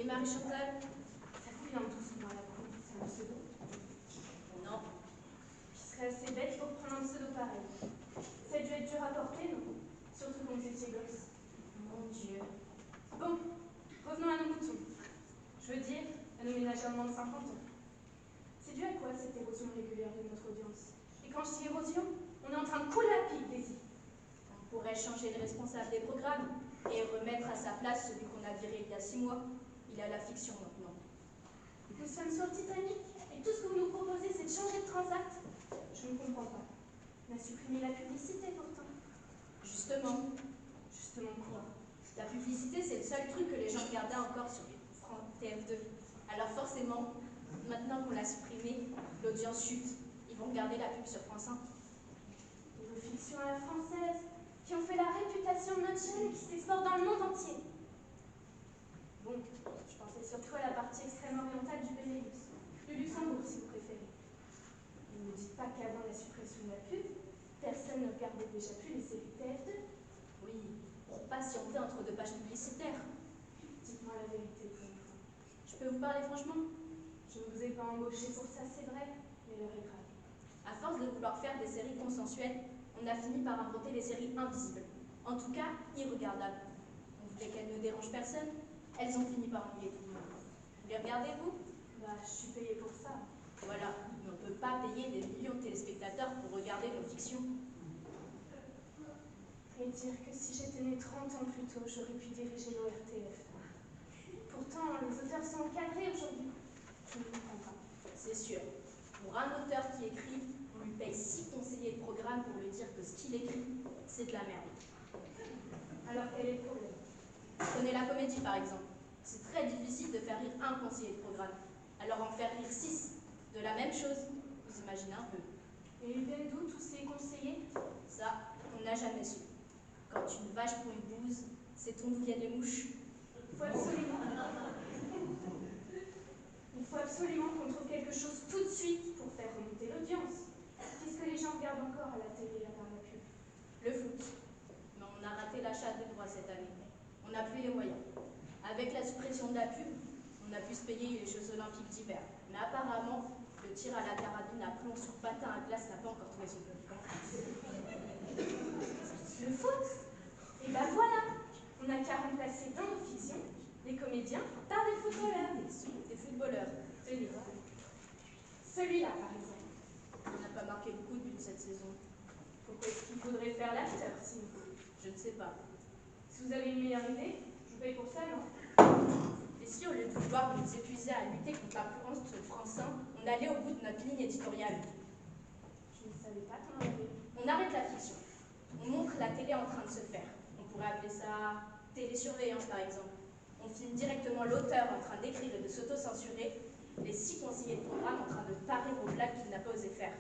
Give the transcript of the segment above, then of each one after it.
Marie-Chantal, ça vous vient d'où ce nom à la con? C'est un pseudo? Non. Je serais assez bête pour prendre un pseudo pareil. Ça a dû être dur à porter, non? Surtout quand vous étiez gosse. Mon Dieu. Bon, revenons à nos moutons. Je veux dire, à nos ménagères de moins de 50 ans. C'est dû à quoi cette érosion régulière de notre audience? Et quand je dis érosion, on est en train de couler la pique, Daisy. On pourrait changer le responsable des programmes et remettre à sa place celui qu'on a viré il y a 6 mois. Il a la fiction maintenant. Nous sommes sur le Titanic et tout ce que vous nous proposez, c'est de changer de transat. Je ne comprends pas. On a supprimé la publicité pourtant. Justement. Justement quoi? La publicité, c'est le seul truc que les gens regardaient encore sur TF2. Alors forcément, maintenant qu'on l'a supprimé, l'audience chute. Ils vont regarder la pub sur France 1. Et vos fictions à la française, qui ont fait la réputation de notre chaîne et qui s'exportent dans le monde entier. Bon, je pensais surtout à la partie extrême orientale du Benelux, le Luxembourg si vous préférez. Ne me dites pas qu'avant la suppression de la pub, personne ne regardait déjà plus les séries TF2. Oui, pour patienter entre 2 pages publicitaires. Dites-moi la vérité pour une fois. Je peux vous parler franchement? Je ne vous ai pas embauché pour ça, c'est vrai, mais l'heure est grave. À force de vouloir faire des séries consensuelles, on a fini par inventer les séries invisibles. En tout cas, irregardables. On voulait qu'elles ne dérangent personne. Elles ont fini par ennuyer tout le monde. Vous les regardez, vous? Bah, je suis payée pour ça. Voilà, mais on ne peut pas payer des millions de téléspectateurs pour regarder nos fictions. Et dire que si j'étais née 30 ans plus tôt, j'aurais pu diriger l'ORTF. Pourtant, les auteurs sont encadrés aujourd'hui. Je ne comprends pas. C'est sûr. Pour un auteur qui écrit, on lui paye 6 conseillers de programme pour lui dire que ce qu'il écrit, c'est de la merde. Alors quel est le problème? Prenez la comédie par exemple. C'est très difficile de faire rire un conseiller de programme. Alors en faire rire 6 de la même chose, vous imaginez un peu. Et ils viennent d'où tous ces conseillers? Ça, on n'a jamais su. Quand une vache pour une bouse, sait-on d'où viennent les mouches? Il faut absolument qu'on trouve quelque chose tout de suite pour faire remonter l'audience. Qu'est-ce que les gens regardent encore à la télé à part la pub? pu se payer les Jeux Olympiques d'hiver. Mais apparemment, le tir à la carabine à plomb sur patin à glace n'a pas encore trouvé son public en France. Le foot? Et ben voilà, on n'a qu'à remplacer dans nos fictions les comédiens par des footballeurs. Des footballeurs, tenez. Celui-là, par exemple. Il n'a pas marqué beaucoup de buts cette saison. Pourquoi est-ce qu'il faudrait faire l'acteur, sinon? Je ne sais pas. Si vous avez une meilleure idée, je vous paye pour ça, non? Et si au lieu de vouloir nous épuiser à lutter contre l'influence française, on allait au bout de notre ligne éditoriale? Je ne savais pas qu'on en avait. On arrête la fiction. On montre la télé en train de se faire. On pourrait appeler ça télésurveillance, par exemple. On filme directement l'auteur en train d'écrire et de s'auto-censurer, les 6 conseillers de programme en train de parer aux blagues qu'il n'a pas osé faire.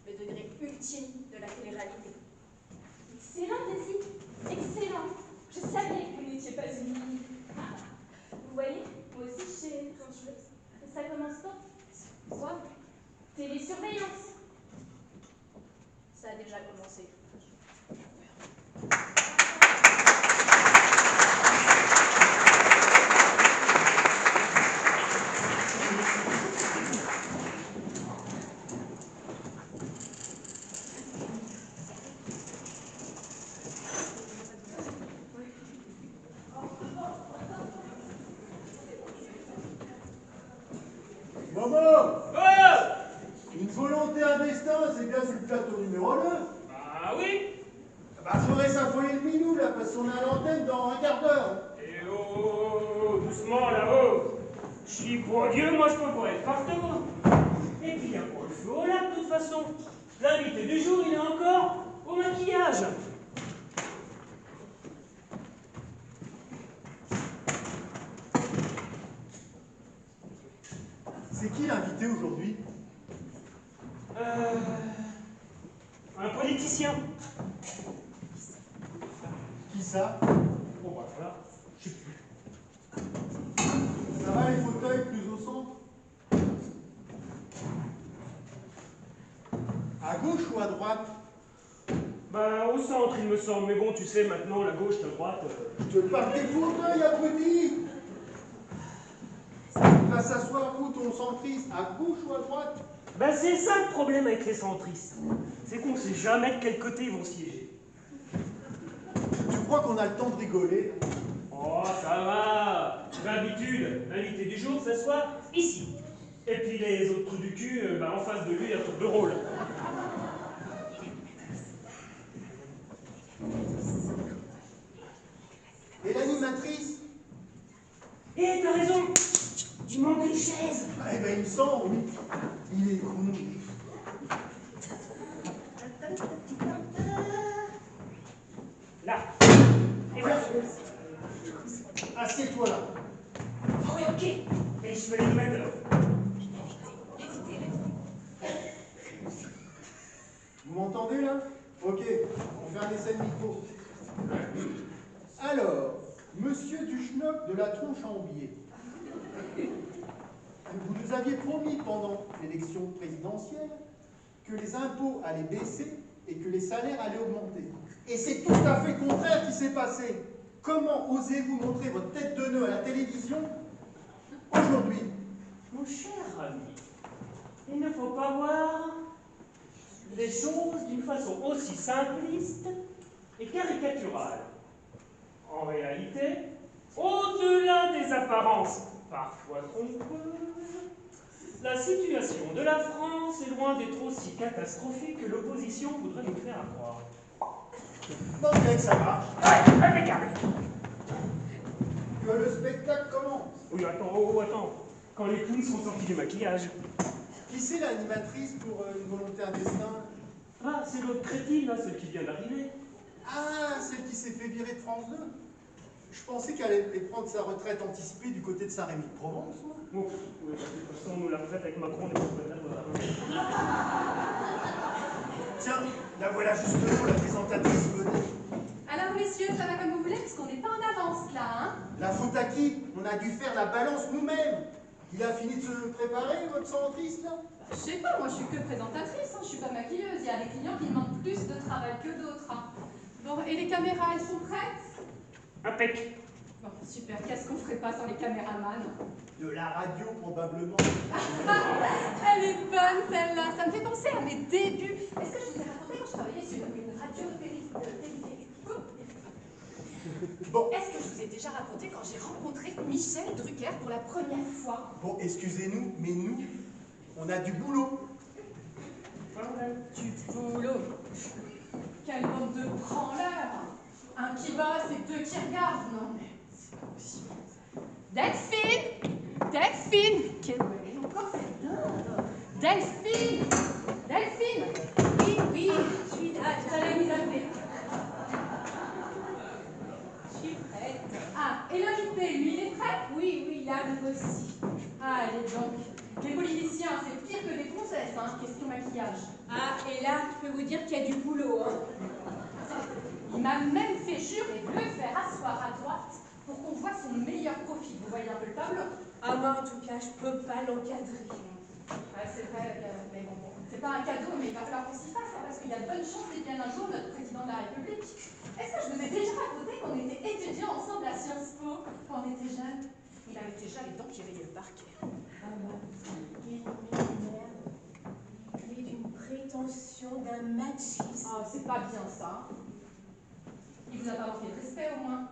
Le degré ultime de la télé-réalité. Excellent, Daisy. Excellent. Je savais que vous n'étiez pas une mini. Vous voyez, moi aussi je sais quand je veux. Et ça commence pas. Quoi? Télésurveillance. Ça a déjà commencé. Momo! Une volonté, un destin, c'est bien sur le plateau numéro 9. Ah oui? Bah, faudrait s'affoler le minou, là, parce qu'on est à l'antenne dans un quart d'heure. Eh oh, doucement là-haut. Je suis pour Dieu, moi je peux pas être partout. Et puis il n'y a pas le feu au lac de toute façon. L'invité du jour, il est encore au maquillage. C'est qui l'invité aujourd'hui? Un politicien. Qui ça? Bon bah voilà, je sais plus. Ça va les fauteuils plus au centre? À gauche ou à droite? Bah au centre il me semble, mais bon tu sais maintenant la gauche, la droite. Je te parle des fauteuils, abruti! Tu vas s'asseoir où ton centriste? À gauche ou à droite? Bah c'est ça le problème avec les centristes. C'est qu'on sait jamais de quel côté ils vont siéger. Tu crois qu'on a le temps de rigoler? Oh, ça va. D'habitude, l'invité du jour s'assoit ici. Et puis les autres trous du cul, en face de lui, un tour de rôle. Et l'animatrice? Eh, t'as raison. Il manque une chaise. Eh ben, il me semble, oui. Il est con. Là. Et voilà. Assieds-toi là. Ah oui, ok. Et je vais les mettre là. Vous m'entendez là? Ok, on fait un essai de micro. Alors, monsieur Duchenoc de la tronche à Ambier, vous nous aviez promis pendant l'élection présidentielle que les impôts allaient baisser et que les salaires allaient augmenter. Et c'est tout à fait le contraire qui s'est passé. Comment osez-vous montrer votre tête de nœud à la télévision aujourd'hui? Mon cher ami, il ne faut pas voir les choses d'une façon aussi simpliste et caricaturale. En réalité, au-delà des apparences parfois trompeuses, la situation de la France est loin d'être aussi catastrophique que l'opposition voudrait nous faire croire. Non, bien que ça marche. Ouais, impeccable. Que le spectacle commence. Oui, attends. Quand les clowns sont sortis du maquillage. Qui c'est l'animatrice pour une volonté, un destin? Ah, c'est l'autre crétine, là, celle qui vient d'arriver. Ah, celle qui s'est fait virer de France 2. Je pensais qu'elle allait prendre sa retraite anticipée du côté de Saint-Rémy-de-Provence, moi. Bon, oui, de toute façon, nous la retraite avec Macron, on est pas d'avoir. Tiens, la voilà justement, la présentatrice venait. Alors messieurs, ça va comme vous voulez, parce qu'on n'est pas en avance là, hein? La faute à qui? On a dû faire la balance nous-mêmes. Il a fini de se préparer, votre centriste, là? Je sais pas, moi je suis que présentatrice, hein, je suis pas maquilleuse. Il y a des clients qui demandent plus de travail que d'autres. Hein. Bon, et les caméras, elles sont prêtes? Impec. Bon, super, qu'est-ce qu'on ferait pas sans les caméramans? De la radio, probablement. Elle est bonne, celle-là. Ça me fait penser à mes débuts. Est-ce que je vous ai raconté quand je travaillais sur une radio téléphonique? Bon, Est-ce que je vous ai déjà raconté quand j'ai rencontré Michel Drucker pour la première fois? bon, excusez-nous, mais nous, on a du boulot. Du boulot. Quelle bande de branleurs. Un qui bosse et deux qui regardent. Non mais c'est pas possible. Delphine! Delphine! Mais encore cette dinde! Delphine! Delphine! Oui, oui, je suis là, j'allais vous appeler. Je suis prête. Ah, et l'invité, lui, il est prêt? Oui, oui, là, vous aussi. Ah, allez donc. Les politiciens, c'est pire que des princesses, hein, question maquillage. Ah, et là, je peux vous dire qu'il y a du boulot, hein. Il m'a même fait jurer de le faire asseoir à droite pour qu'on voit son meilleur profil. Vous voyez un peu le tableau? Ah, moi, en tout cas, je peux pas l'encadrer. Ouais, c'est vrai, mais bon, c'est pas un cadeau, mais il va falloir qu'on s'y fasse, hein, parce qu'il y a de bonnes chances qu'il vienne un jour notre président de la République. Est-ce que je vous ai déjà raconté qu'on était étudiants ensemble à Sciences Po quand on était jeunes? Il avait déjà les dents qui rayaient le parquet. Ah, ma fille, il est d'une prétention, d'un machisme. Ah, c'est pas bien ça. Il vous a pas manqué de respect au moins.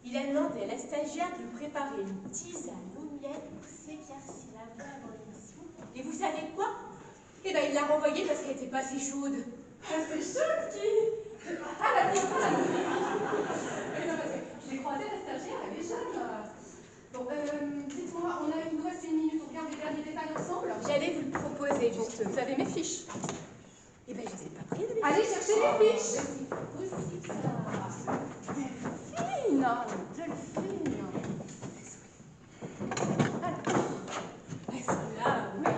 Il a demandé à la stagiaire de lui préparer une tisane au miel pour s'éclaircir la voix avant l'émission. Et vous savez quoi? Eh ben, il l'a renvoyée parce qu'elle était pas assez chaude. C'est chouette qui... Ah, la petite femme. Non, parce que je l'ai croisée, la stagiaire, elle est jeune. Bon, dites-moi, il nous reste une minute, on regarde les derniers détails ensemble. J'allais vous le proposer, justement. Vous avez mes fiches. Eh ben, je les ai pas prises. Allez chercher les fiches. C'est pas possible, ça. Delphine, Delphine. Elles sont là, oui.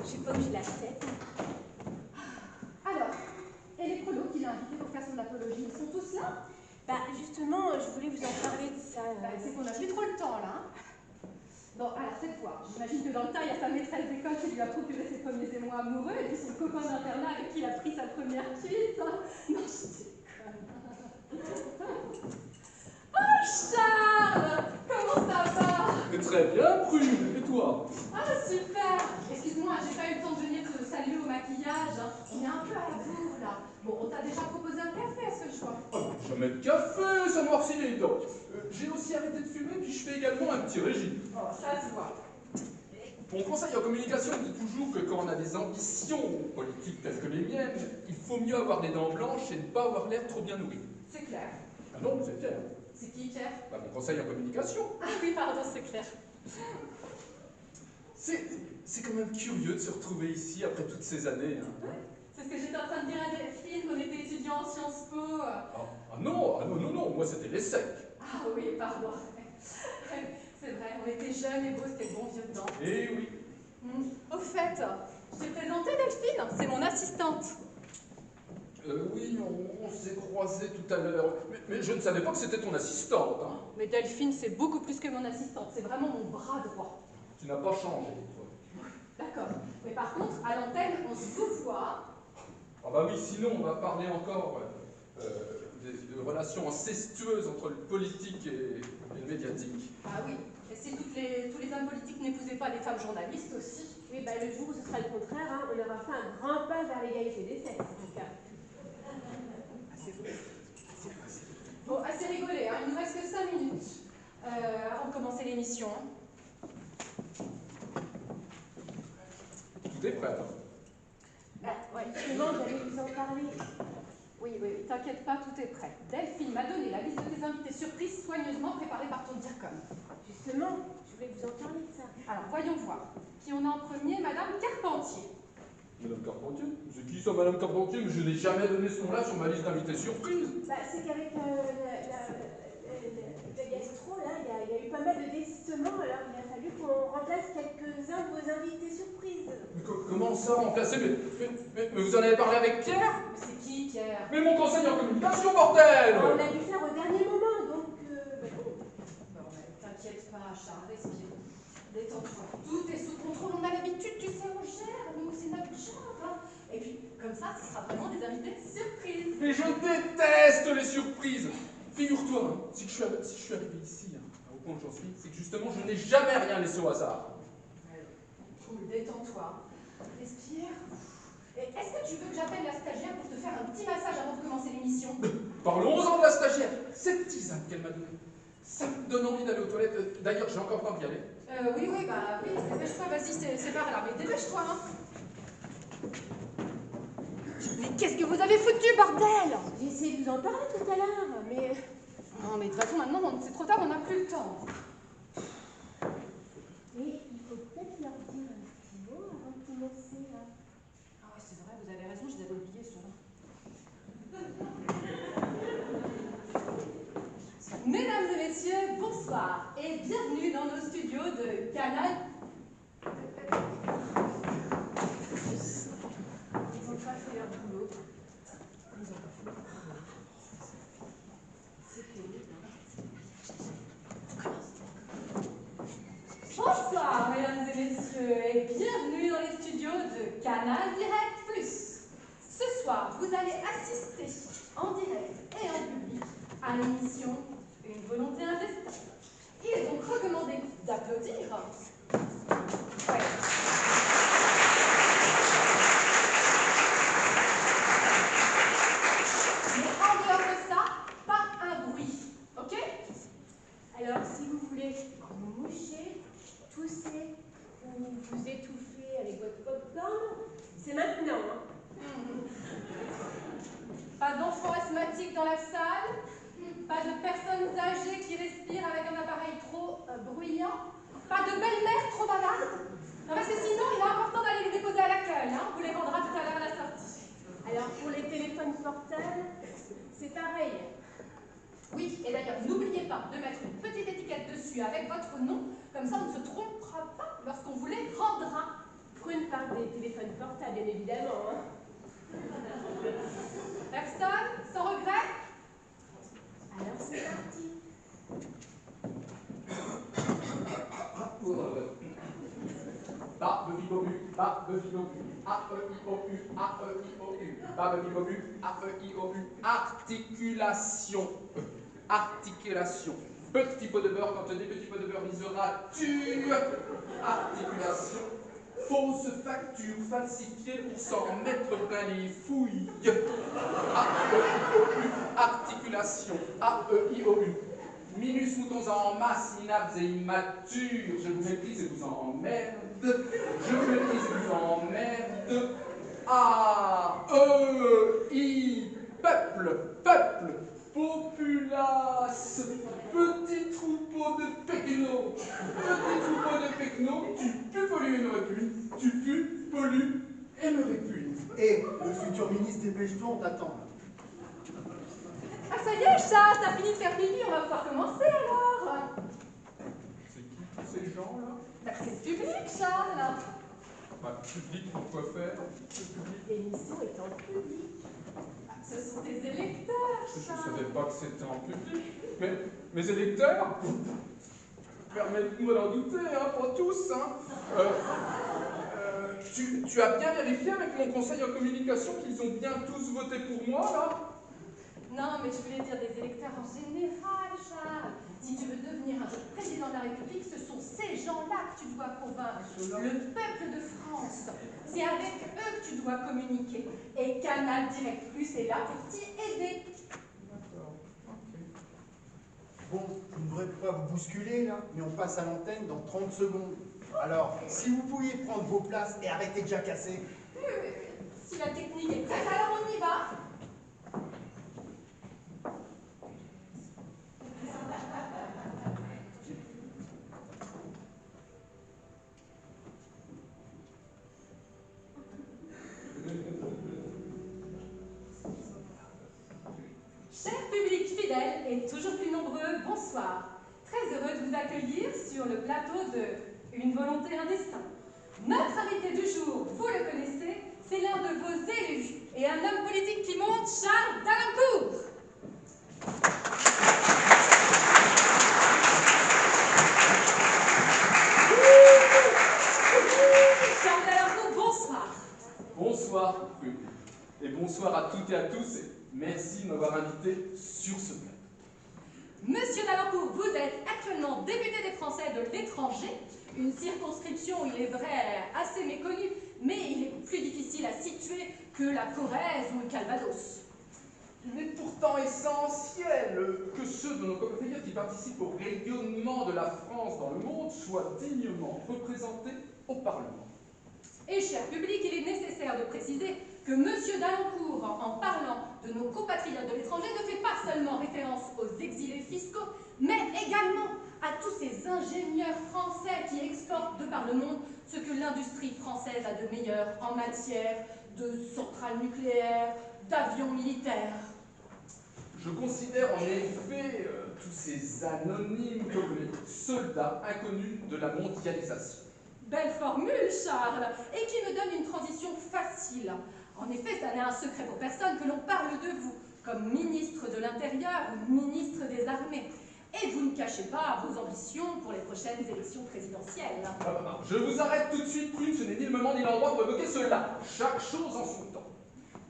Je sais pas où j'ai la tête. Alors, et les prolos qu'il a invités pour faire son apologie, ils sont tous là? Bah, justement, je voulais vous en parler de ça. C'est qu'on n'a plus trop le temps, là. Bon, alors cette fois, j'imagine que dans le tas, il y a sa maîtresse d'école qui lui a procuré ses premiers émois amoureux, et puis son copain d'internat avec qui il a pris sa première cuite. Non, je déconne. Oh, Charles! Comment ça va? Mais très bien, Prune. Et toi? Ah, super! Excuse-moi, j'ai pas eu le temps de venir te saluer au maquillage. On est un peu à la bourre, là. Bon, on t'a déjà proposé un café, à ce que je vois. Oh, jamais de café, ça noircit les dents. J'ai aussi arrêté de fumer, puis je fais également un petit régime. Oh, ça se voit. Mon conseil en communication dit toujours que quand on a des ambitions politiques telles que les miennes, il faut mieux avoir des dents blanches et ne pas avoir l'air trop bien nourri. C'est clair. Ah non, c'est clair. C'est qui, Pierre? Bah, mon conseil en communication. Ah oui, pardon, c'est clair. C'est quand même curieux de se retrouver ici après toutes ces années. Hein. C'est ce que j'étais en train de dire à Delphine, qu'on était étudiants en Sciences Po. Non, moi c'était les secs. Ah oui, pardon. C'est vrai, on était jeunes et beaux, c'était le bon vieux temps. Eh oui. Au fait, je t'ai présenté Delphine, c'est mon assistante. Oui, on s'est croisés tout à l'heure. Mais je ne savais pas que c'était ton assistante. Hein. Mais Delphine, c'est beaucoup plus que mon assistante, c'est vraiment mon bras droit. Tu n'as pas changé, toi. D'accord. Mais par contre, à l'antenne, on se vous voit. Ah bah oui, sinon on va parler encore de relations incestueuses entre le politique et le médiatique. Ah oui. Et si tous les hommes politiques n'épousaient pas les femmes journalistes aussi? Oui, bah, le jour où ce sera le contraire, hein, on aura fait un grand pas vers l'égalité des sexes, en tout cas. Bon, assez rigolé, hein. Il nous reste que 5 minutes avant de commencer l'émission. Tout est prêt alors. Ouais, justement, j'allais vous en parler. Oui, t'inquiète pas, tout est prêt. Delphine m'a donné la liste de tes invités surprises soigneusement préparée par ton DIRCOM. Justement, je voulais vous en parler de ça. Alors, voyons voir. Qui on a en premier? Madame Carpentier. Madame Carpentier? C'est qui ça, Madame Carpentier? Mais je n'ai jamais donné ce nom-là sur ma liste d'invités surprises. Bah, c'est qu'avec le gastro, là, il y a eu pas mal de désistements, alors il a fallu qu'on remplace quelques-uns de vos invités surprises. Mais comment ça remplacer mais vous en avez parlé avec Pierre? Mais c'est qui, Pierre? Mais mon conseiller en communication, bordel! On a dû faire au dernier moment, donc Bon, mais t'inquiète pas, Charles, respire. Détends-toi. Tout est sous contrôle, on a l'habitude, tu sais, on gère, nous, c'est notre job. Hein. Et puis, comme ça, ce sera vraiment des invités surprises. Mais je déteste les surprises! Figure-toi, hein, si je suis arrivé ici, hein, au point où j'en suis, c'est que justement, je n'ai jamais rien laissé au hasard. Cool, détends-toi. Respire. Et est-ce que tu veux que j'appelle la stagiaire pour te faire un petit massage avant de commencer l'émission? Parlons-en de la stagiaire. Cette tisane qu'elle m'a donnée, ça me donne envie d'aller aux toilettes. D'ailleurs, j'ai encore le temps d'y aller. Oui, dépêche-toi, vas-y, c'est par là, mais dépêche-toi, hein. Mais qu'est-ce que vous avez foutu, bordel? J'ai essayé de vous en parler tout à l'heure, mais... Non, mais de toute façon, maintenant, c'est trop tard, on n'a plus le temps. Et il faut peut-être leur dire un petit mot avant de commencer, là. Ah ouais, c'est vrai, vous avez raison, je les avais oubliés, ceux-là. Mesdames et messieurs, bonsoir et bienvenue dans nos studios de Canal. Ils ont pas fait leur boulot. Ils ont pas fait leur boulot. C'est terrible, hein. Bonsoir, mesdames et messieurs, et bienvenue dans les studios de Canal Direct Plus. Ce soir, vous allez assister en direct et en public à l'émission Une volonté, un destin. Il est donc recommandé d'applaudir. Ouais. Mais en dehors de ça, pas un bruit, ok? Alors, si vous voulez vous moucher, tousser ou vous étouffer avec votre popcorn, c'est maintenant, hein. Pas d'enfants asthmatiques dans la salle, pas de personnes âgées qui respirent avec un appareil trop bruyant, pas de belle-mère trop malade. Non, parce que sinon, il est important d'aller les déposer à l'accueil, hein. On vous les vendra tout à l'heure à la sortie. Alors, pour les téléphones portables, c'est pareil. Oui, et d'ailleurs, n'oubliez pas de mettre une petite étiquette dessus avec votre nom, comme ça on ne se trompera pas lorsqu'on vous les rendra. Prune parle des téléphones portables, bien évidemment, hein. Personne, sans regret? Alors, c'est parti. Ba-be-bi-bo-bu, ba-be-bi-bo-bu, a-e-i-o-u, a-e-i-o-u, ba-be-bi-bo-bu, a-e-i-o-u, articulation, articulation. Petit pot de beurre, quand des petits pots de beurre, ils rature, articulation. Fausse facture falsifiée pour s'en mettre plein les fouilles. A-E-I-O-U, articulation, A-E-I-O-U. Minus moutons en masse, minables et immatures, je vous méprise et vous emmerde. Je vous méprise et vous emmerde. A-E-I, peuple, peuple, populace, petit troupeau de péquenots. Petit troupeau de péquenots, tu pues, pollues et me répugnes. Tu pues, pollues et me répugnes. Et le futur ministre, dépêche-toi, on t'attend. Ah ça y est, chat, t'as fini de faire pipi, on va pouvoir commencer alors. C'est qui tous ces gens-là? Bah, c'est le public, chat, là. Bah, public, pourquoi faire? L'émission est en public. Ah, ce sont des électeurs, Je ne chat. savais pas que c'était en public. Mais mes électeurs, permettez-moi d'en douter, hein, pas tous. Hein. Tu as bien vérifié avec mon conseil en communication qu'ils ont bien tous voté pour moi, là? Non, mais je voulais dire des électeurs en général, Charles. Si tu veux devenir un jour président de la République, ce sont ces gens-là que tu dois convaincre. Le peuple de France. C'est avec eux que tu dois communiquer. Et Canal Direct Plus est là pour t'y aider. D'accord, ok. Bon, je ne voudrais pas vous bousculer là, mais on passe à l'antenne dans 30 secondes. Alors, si vous pouviez prendre vos places et arrêter de jacasser. Oui. Si la technique est prête, alors on y va. Cher public fidèle et toujours plus nombreux, bonsoir. Très heureux de vous accueillir sur le plateau de Une volonté, un destin. Notre invité du jour, vous le connaissez, c'est l'un de vos élus et un homme politique qui monte, Charles Dalincourt. Charles Dalincourt, bonsoir. Bonsoir, et bonsoir à toutes et à tous, et merci de m'avoir invité sur ce plateau. Monsieur Dalancourt, vous êtes actuellement député des Français de l'étranger, une circonscription, il est vrai, assez méconnue, mais il est plus difficile à situer que la Corrèze ou le Calvados. Il est pourtant essentiel que ceux de nos compatriotes qui participent au rayonnement de la France dans le monde soient dignement représentés au Parlement. Et cher public, il est nécessaire de préciser que Monsieur Dalancourt, en parlant de nos compatriotes de l'étranger, ne fait pas seulement référence aux exilés fiscaux, mais également à tous ces ingénieurs français qui exportent de par le monde ce que l'industrie française a de meilleur en matière de centrales nucléaires, d'avions militaires. Je considère en effet tous ces anonymes comme les soldats inconnus de la mondialisation. Belle formule, Charles, et qui me donne une transition facile. En effet, ça n'est un secret pour personne que l'on parle de vous comme ministre de l'Intérieur ou ministre des Armées. Et vous ne cachez pas vos ambitions pour les prochaines élections présidentielles. Je vous arrête tout de suite, Prime, ce n'est ni le moment ni l'endroit pour évoquer cela. Chaque chose en son temps.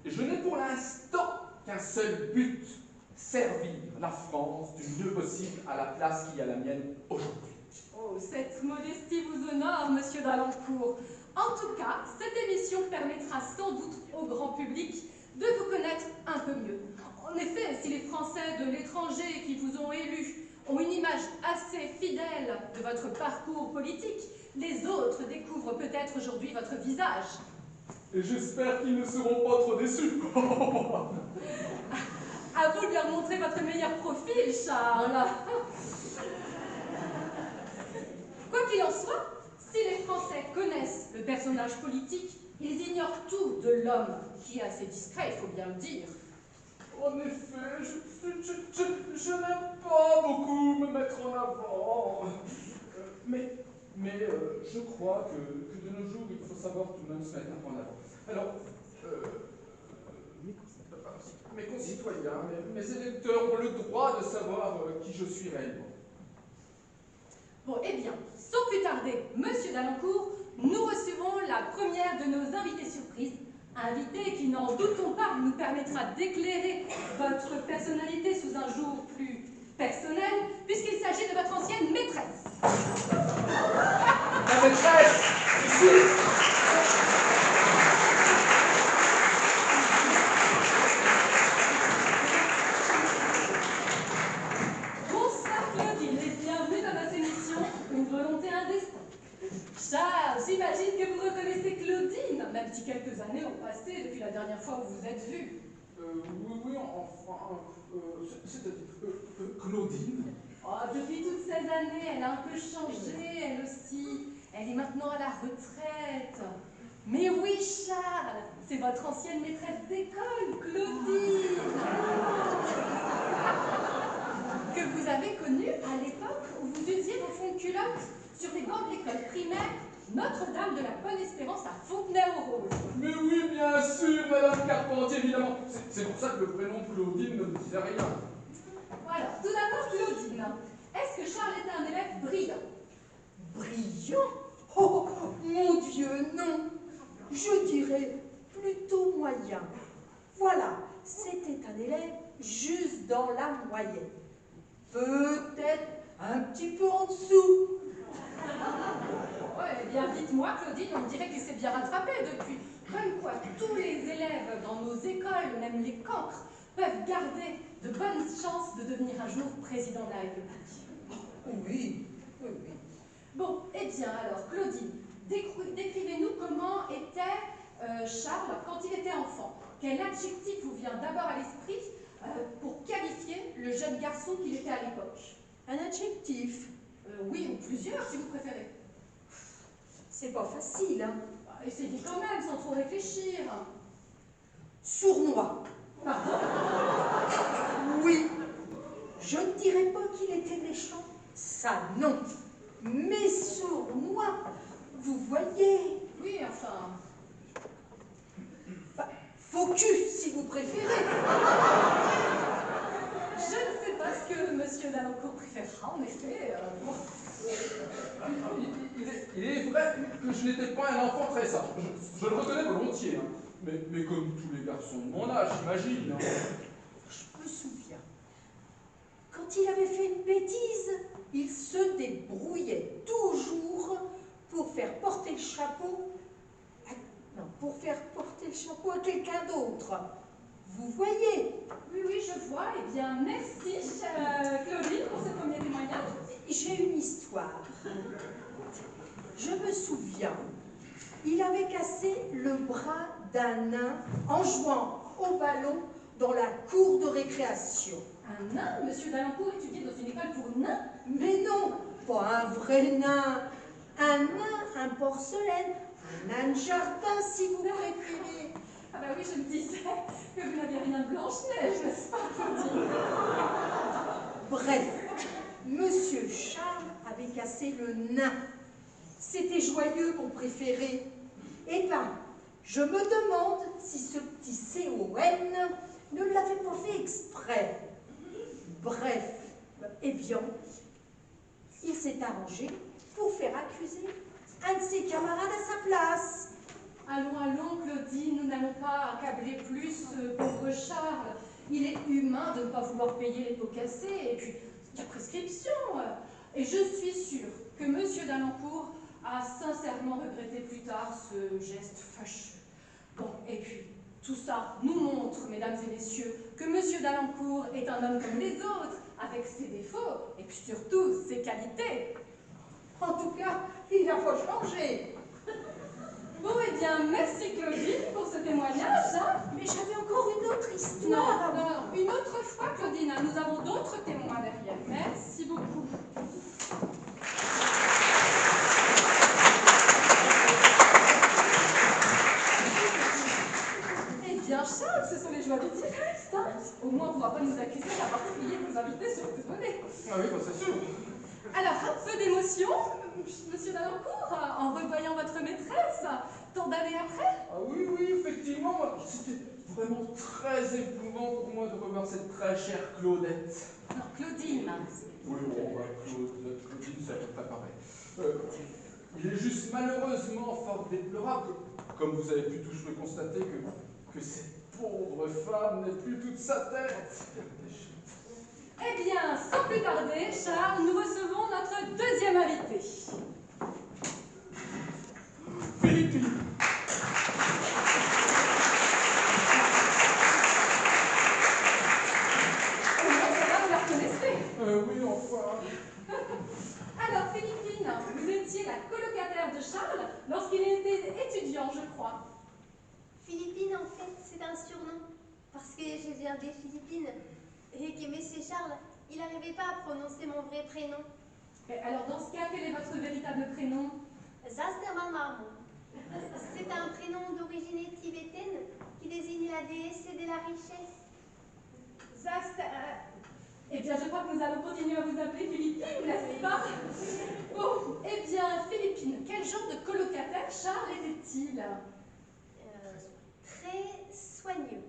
Et je n'ai pour l'instant qu'un seul but, servir la France du mieux possible à la place qui est la mienne aujourd'hui. Oh, cette modestie vous honore, Monsieur Dalancourt. En tout cas, cette émission permettra sans doute au grand public de vous connaître un peu mieux. En effet, si les Français de l'étranger qui vous ont élu ont une image assez fidèle de votre parcours politique, les autres découvrent peut-être aujourd'hui votre visage. Et j'espère qu'ils ne seront pas trop déçus. À vous de leur montrer votre meilleur profil, Charles. Quoi qu'il en soit, si les Français connaissent le personnage politique, ils ignorent tout de l'homme, qui est assez discret, il faut bien le dire. En effet, je n'aime pas beaucoup me mettre en avant. Mais je crois que de nos jours, il faut savoir tout de même se mettre un peu en avant. Alors, mes concitoyens, mes électeurs ont le droit de savoir qui je suis réellement. Bon, eh bien, sans plus tarder, Monsieur Dalancourt, nous recevons la première de nos invités surprises. Invité qui, n'en doutons pas, nous permettra d'éclairer votre personnalité sous un jour plus personnel, puisqu'il s'agit de votre ancienne maîtresse. Ma maîtresse, ici. Bonsoir Claudine et bienvenue dans notre émission Une volonté, un destin. Charles, j'imagine que vous reconnaissez Claudine, même si quelques années ont passé depuis la dernière fois où vous vous êtes vus. Oui, enfin, c'est-à-dire Claudine. Oh, depuis toutes ces années, elle a un peu changé, elle aussi. Elle est maintenant à la retraite. Mais oui, Charles, c'est votre ancienne maîtresse d'école, Claudine. Que vous avez connue à l'époque où vous usiez vos fonds de culotte sur les bancs de l'école primaire Notre-Dame de la Bonne-Espérance à Fontenay-aux-Roses. Mais oui, bien sûr, Madame Carpentier, évidemment. C'est pour ça que le prénom de Claudine ne me disait rien. Voilà, tout d'abord, Claudine, est-ce que Charles était un élève brillant? Brillant? Oh, mon Dieu, non. Je dirais plutôt moyen. Voilà, c'était un élève juste dans la moyenne. Peut-être un petit peu en dessous. Ouais, eh bien, dites-moi, Claudine, on dirait qu'il s'est bien rattrapé depuis. Comme quoi, tous les élèves dans nos écoles, même les cancres, peuvent garder de bonnes chances de devenir un jour président de la République. Oui, oui. Bon, eh bien alors, Claudine, décrivez-nous comment était Charles quand il était enfant. Quel adjectif vous vient d'abord à l'esprit pour qualifier le jeune garçon qu'il était à l'époque? Un adjectif? Oui, ou plusieurs, si vous préférez. C'est pas facile, hein. Essayez quand même, sans trop réfléchir. Sournois. Pardon? Oui. Je ne dirais pas qu'il était méchant. Ça, non. Mais sournois, vous voyez. Oui, enfin... Bah, focus, si vous préférez. Je ne sais pas ce que Monsieur Dalancourt préférera, en effet. Il est vrai que je n'étais pas un enfant très sage. Je le reconnais volontiers, hein. Mais comme tous les garçons de mon âge, j'imagine. Hein. Je me souviens, quand il avait fait il se débrouillait toujours pour faire porter le chapeau à quelqu'un d'autre. Vous voyez? Oui, oui, je vois. Eh bien, merci, Claudine, pour ce premier témoignage. J'ai une histoire. Je me souviens, il avait cassé le bras d'un nain en jouant au ballon dans la cour de récréation. Un nain? Monsieur Dalencourt étudiait dans une école pour nains? Mais non, pas un vrai nain. Un nain, un porcelaine, un nain de jardin si vous préférez. Ah bah oui, je me disais que vous n'aviez rien de Blanche-Neige, n'est-ce pas, Claudine? Bref, Monsieur Charles avait cassé le nain. C'était joyeux, mon préféré. Eh ben, je me demande si ce petit CON ne l'avait pas fait exprès. Bref, eh bien, il s'est arrangé pour faire accuser un de ses camarades à sa place. Allons, allons, Claudine, nous n'allons pas accabler plus ce pauvre Charles. Il est humain de ne pas vouloir payer les pots cassés, et puis il y a prescription. Et je suis sûre que Monsieur Dalencourt a sincèrement regretté plus tard ce geste fâcheux. Bon, et puis, tout ça nous montre, mesdames et messieurs, que Monsieur Dalencourt est un homme comme les autres, avec ses défauts, et puis surtout ses qualités. En tout cas, il a pas changé. Bon, eh bien, merci Claudine pour ce témoignage. Hein. Mais j'avais encore une autre histoire. Non, une autre fois, Claudine, nous avons d'autres témoins derrière. Merci beaucoup. Eh bien, Charles, ce sont les joies du direct. Hein. Au moins, on ne pourra pas nous accuser d'avoir prié vos invités sur le données. Ah oui, bah, c'est sûr. Alors, un peu d'émotion, Monsieur Dalencourt, en revoyant votre maîtresse, tant d'années après? Ah oui, oui, effectivement, c'était vraiment très éprouvant pour moi de revoir cette très chère Claudette. Non, Claudine. Oui, bon, bah, Claudine, c'est à peu près pareil. Il est juste malheureusement fort déplorable, comme vous avez pu tous le constater, que cette pauvre femme n'est plus toute sa tête. Eh bien, sans plus tarder, Charles, nous recevons notre deuxième invité. Philippine. Oh non, celle-là, vous la reconnaissez? Oui, enfin. Alors, Philippine, vous étiez la colocataire de Charles lorsqu'il était étudiant, je crois. Philippine, en fait, c'est un surnom. Parce que je viens des Philippines. Et que Monsieur Charles, il n'arrivait pas à prononcer mon vrai prénom. Et alors, dans ce cas, quel est votre véritable prénom? Zasterman Marmon. C'est un prénom d'origine tibétaine qui désigne la déesse de la richesse. Eh bien, je crois que nous allons continuer à vous appeler Philippine, n'est-ce pas? Bon, eh bien, Philippine, quel genre de colocataire Charles était-il? Très soigneux.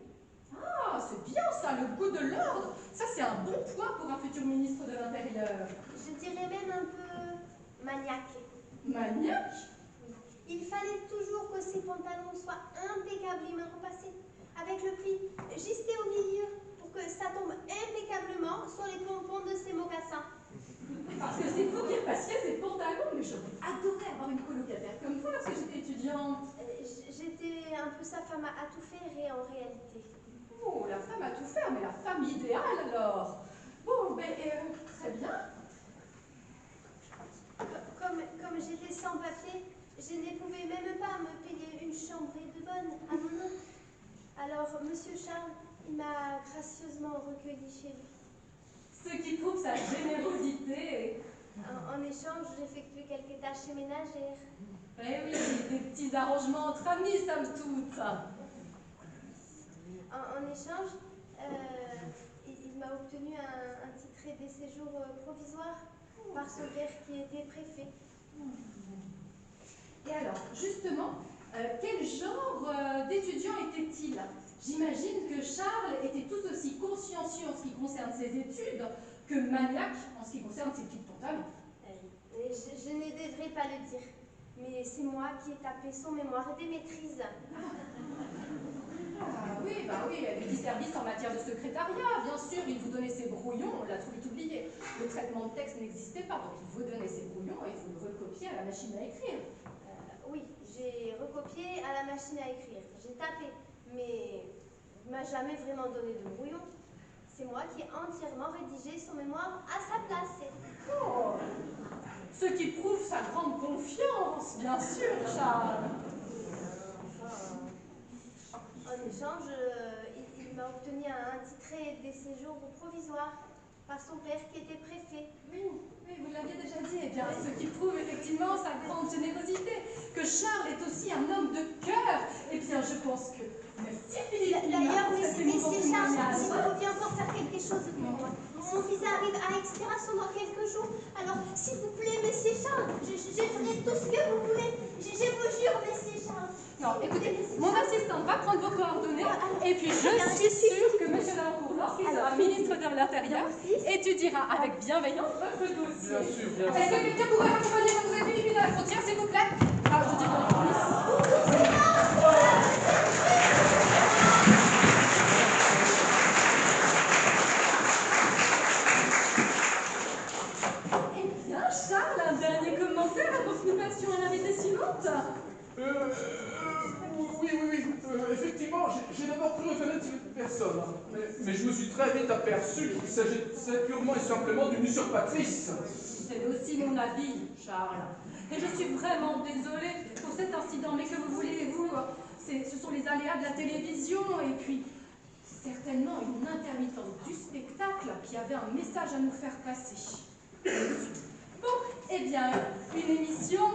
Ah, c'est bien ça, le goût de l'ordre. Ça, c'est un bon point pour un futur ministre de l'Intérieur. Je dirais même un peu maniaque. Maniaque? Il fallait toujours que ses pantalons soient impeccablement repassés, avec le pli juste au milieu, pour que ça tombe impeccablement sur les pompons de ses mocassins. Parce que c'est vous qui repassiez ces pantalons, mais j'aurais adoré avoir une colocataire comme vous lorsque j'étais étudiante. J'étais un peu sa femme à tout faire et en réalité. Oh, la femme à tout faire, mais la femme idéale alors. Bon, mais très bien. Comme j'étais sans papier, je ne pouvais même pas me payer une chambre de bonne à mon nom. Alors, Monsieur Charles, il m'a gracieusement recueilli chez lui. Ce qui prouve sa générosité. En échange, j'effectue quelques tâches ménagères. Eh oui, des petits arrangements entre amis, somme toute. En échange, il m'a obtenu un titre de séjour provisoire par son père qui était préfet. Et alors, justement, quel genre d'étudiant était-il? J'imagine que Charles était tout aussi consciencieux en ce qui concerne ses études que maniaque en ce qui concerne ses petites pantalons. Je ne devrais pas le dire, mais c'est moi qui ai tapé son mémoire de maîtrise. Ah oui, bah oui, il avait du service en matière de secrétariat, bien sûr, il vous donnait ses brouillons brouillon, on l'a trop vite oublié. Le traitement de texte n'existait pas, donc il faut donner ces brouillons et il faut le recopier à la machine à écrire. Oui, j'ai recopié à la machine à écrire. J'ai tapé, mais il m'a jamais vraiment donné de brouillon. C'est moi qui ai entièrement rédigé son mémoire à sa place. Oh, ce qui prouve sa grande confiance, bien sûr, Charles. En échange, il m'a obtenu un titre de séjour provisoire par son père qui était préfet. Oui, vous l'aviez déjà dit. Eh bien, ce qui prouve effectivement sa grande générosité, que Charles est aussi un homme de cœur. Eh bien, je pense que... Merci, Philippe. D'ailleurs, monsieur Charles, je reviens encore faire quelque chose pour moi. Mon visa arrive à expiration dans quelques jours. Alors, s'il vous plaît, monsieur Charles, je ferai tout ce que vous voulez. Je vous jure, monsieur Charles. Non, écoutez, mon assistante va prendre vos coordonnées et puis je suis sûre que M. Lalancourt, lorsqu'il sera ministre de l'Intérieur, étudiera avec bienveillance votre dossier. Bien sûr, bien Est-ce que quelqu'un pourrait m'accompagner quand vous êtes Philippe à la frontière, s'il vous plaît? Ah, je dis pour la police. Eh bien, Charles, un dernier commentaire à vos occupations à l'invité suivante? Oui. Effectivement, j'ai d'abord cru reconnaître cette personne, hein. Mais je me suis très vite aperçu qu'il s'agissait purement et simplement d'une usurpatrice. C'est aussi mon avis, Charles. Et je suis vraiment désolée pour cet incident, mais que vous voulez-vous? Ce sont les aléas de la télévision et puis certainement une intermittence du spectacle qui avait un message à nous faire passer. Bon, eh bien, une émission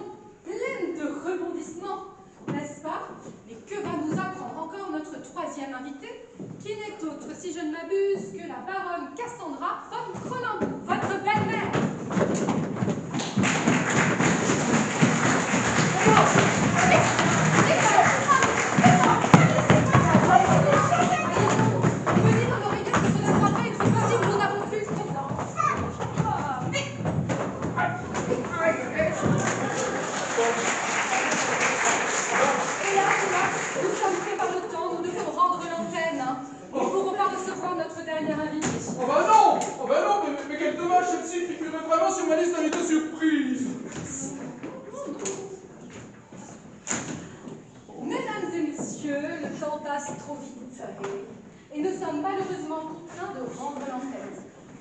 pleine de rebondissements, n'est-ce pas? Mais que va nous apprendre encore notre troisième invité, qui n'est autre, si je ne m'abuse, que la baronne Cassandra von Cronenbourg, votre belle-mère. Venez dans l'oreillette que cela soit fait, et c'est possible, nous n'avons plus le temps. Hélas, nous sommes pris par le temps, nous devons rendre l'antenne. Nous ne pourrons pas recevoir notre dernière invité. Oh bah non, mais quel dommage, celle-ci figurait vraiment sur ma liste d'invités surprise. Mesdames et messieurs, le temps passe trop vite et nous sommes malheureusement contraints de rendre l'antenne.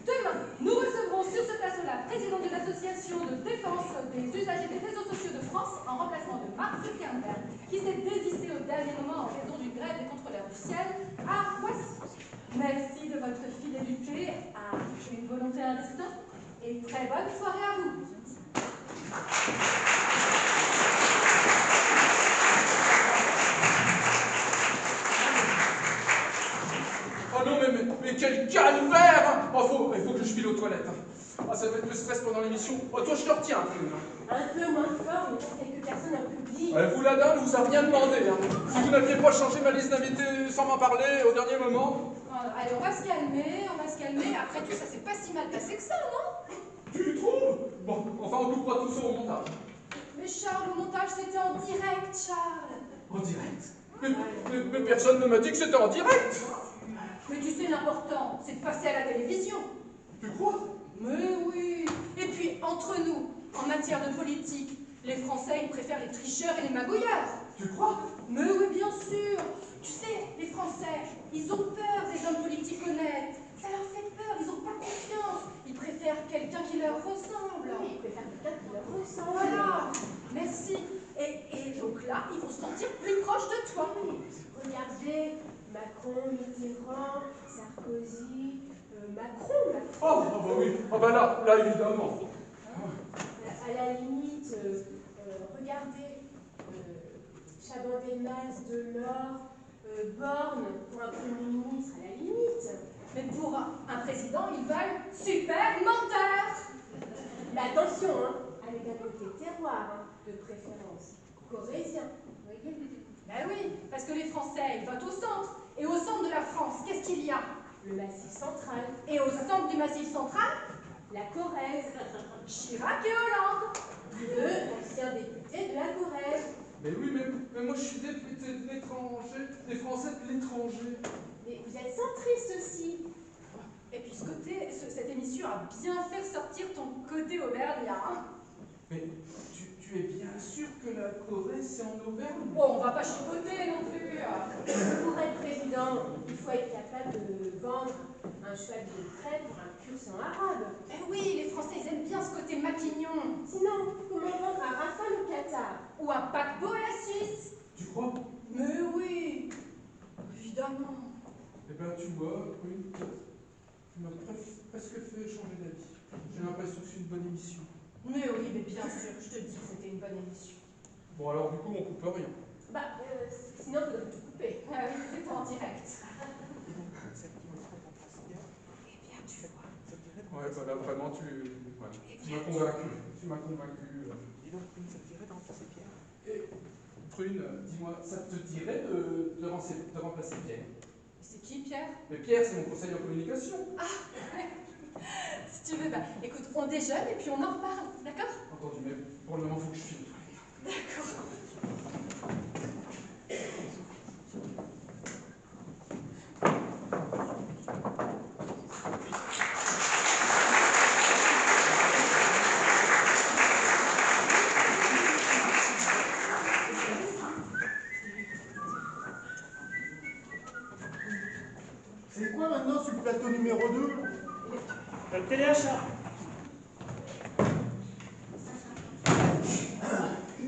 Demain, nous recevrons sur ce plateau la présidente de l'association de défense des usagers des réseaux sociaux de France en remplacement de Mark Zuckerberg, qui s'est désisté au dernier moment en raison d'une grève des contrôleurs du ciel à Roissy. Merci de votre fidélité à une volonté un destin et très bonne soirée à vous. Oh non, mais quel calvaire, hein. Oh, il faut que je file aux toilettes. Hein. Ah, ça va être le stress pendant l'émission. Oh, toi, je te retiens un peu. Hein. Un peu moins fort, mais pour quelques personnes en public. Vous, la dame, vous a rien demandé. Hein. Si vous n'aviez pas changé ma liste d'invités sans m'en parler au dernier moment. Allez, on va se calmer, Après tout, ça s'est pas si mal passé que ça, non? Tu trouves? Bon, enfin, on coupera tout ça au montage. Mais Charles, le montage, c'était en direct, Charles. En direct? Mais personne ne m'a dit que c'était en direct. Mais tu sais, l'important, c'est de passer à la télévision. Tu crois? Mais oui. Et puis, entre nous, en matière de politique, les Français, ils préfèrent les tricheurs et les magouilleurs. Tu crois? Mais oui, bien sûr. Tu sais, les Français, ils ont peur des hommes politiques honnêtes. Ça leur fait peur, ils n'ont pas confiance. Ils préfèrent quelqu'un qui leur ressemble. Oui, ils préfèrent quelqu'un qui leur ressemble. Voilà, merci. Et donc là, ils vont se sentir plus proches de toi. Regardez, Macron, Mitterrand, Sarkozy, Macron. Oh, bah oui. Ah bah là, évidemment. À la limite, regardez, Chaban-Delmas, Delors, Borne, pour un Premier ministre, à la limite. Mais pour un président, ils veulent super menteur. Mais attention, hein, avec un côté terroir, hein, de préférence, corrézien, vous voyez? Ben oui, parce que les Français, ils votent au centre. Et au centre de la France, qu'est-ce qu'il y a? Le Massif central, Et au centre du Massif central, la Corrèze, Chirac et Hollande. deux anciens députés de la Corrèze. Mais oui, mais moi je suis député de l'étranger, des Français de l'étranger. Mais vous êtes centriste aussi. Et puis cette tu as bien fait sortir ton côté auvergnat. Hein. Mais tu es bien sûr que la Corée, c'est en Auvergne? Bon, on va pas chipoter non plus. Pour être président, il faut être capable de vendre un cheval de trait pour un pur sang arabe. Eh oui, les Français ils aiment bien ce côté maquignon. Sinon, comment vendre un Rafale au Qatar? Ou un paquebot à la Suisse. Tu crois? Mais oui, évidemment. Eh ben, tu vois, oui, tu m'as presque fait changer d'avis. J'ai l'impression que c'est une bonne émission. Mais oui, mais bien sûr, je te dis que c'était une bonne émission. Bon, alors du coup, on coupe rien. Bah, sinon, il faudrait tout couper. C'est en direct. Ouais, bah là, vraiment, tu m'as convaincu. Tu m'as convaincu. Et, Prune, dis-moi, ça te dirait de remplacer Pierre? C'est qui, Pierre? Mais Pierre, c'est mon conseiller en communication. Si tu veux, bah écoute, on déjeune et puis on en reparle, d'accord? Entendu, mais pour le moment, il faut que je file. D'accord. C'est quoi maintenant sur le plateau numéro 2? Le téléachat.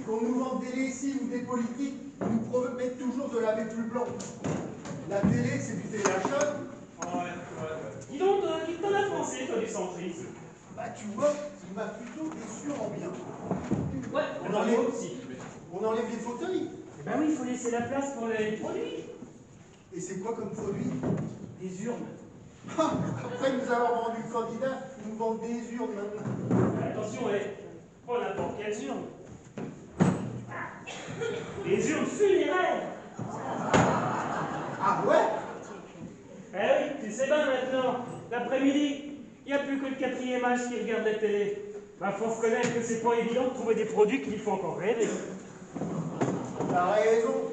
Qu'on nous vende des lessives ou des politiques, ils nous promettent toujours de laver plus blanc. La télé, c'est du téléachat. Ouais. Dis donc, qui t'en a français, toi, du centrisme? Bah tu vois, il m'a plutôt déçu en bien. Ouais, On enlève aussi. On enlève les fauteuils. Eh ben oui, il faut laisser la place pour les produits. Et c'est quoi comme produit? Des urnes. Après nous avoir vendu le candidat, ils nous vendent des urnes maintenant. Attention, pas n'importe quelles urnes. Les urnes funéraires. Ah ouais? Eh oui, tu sais bien maintenant, l'après-midi, il n'y a plus que le 4e âge qui regarde la télé. Bah, faut reconnaître que c'est pas évident de trouver des produits qui font encore rêver. T'as raison.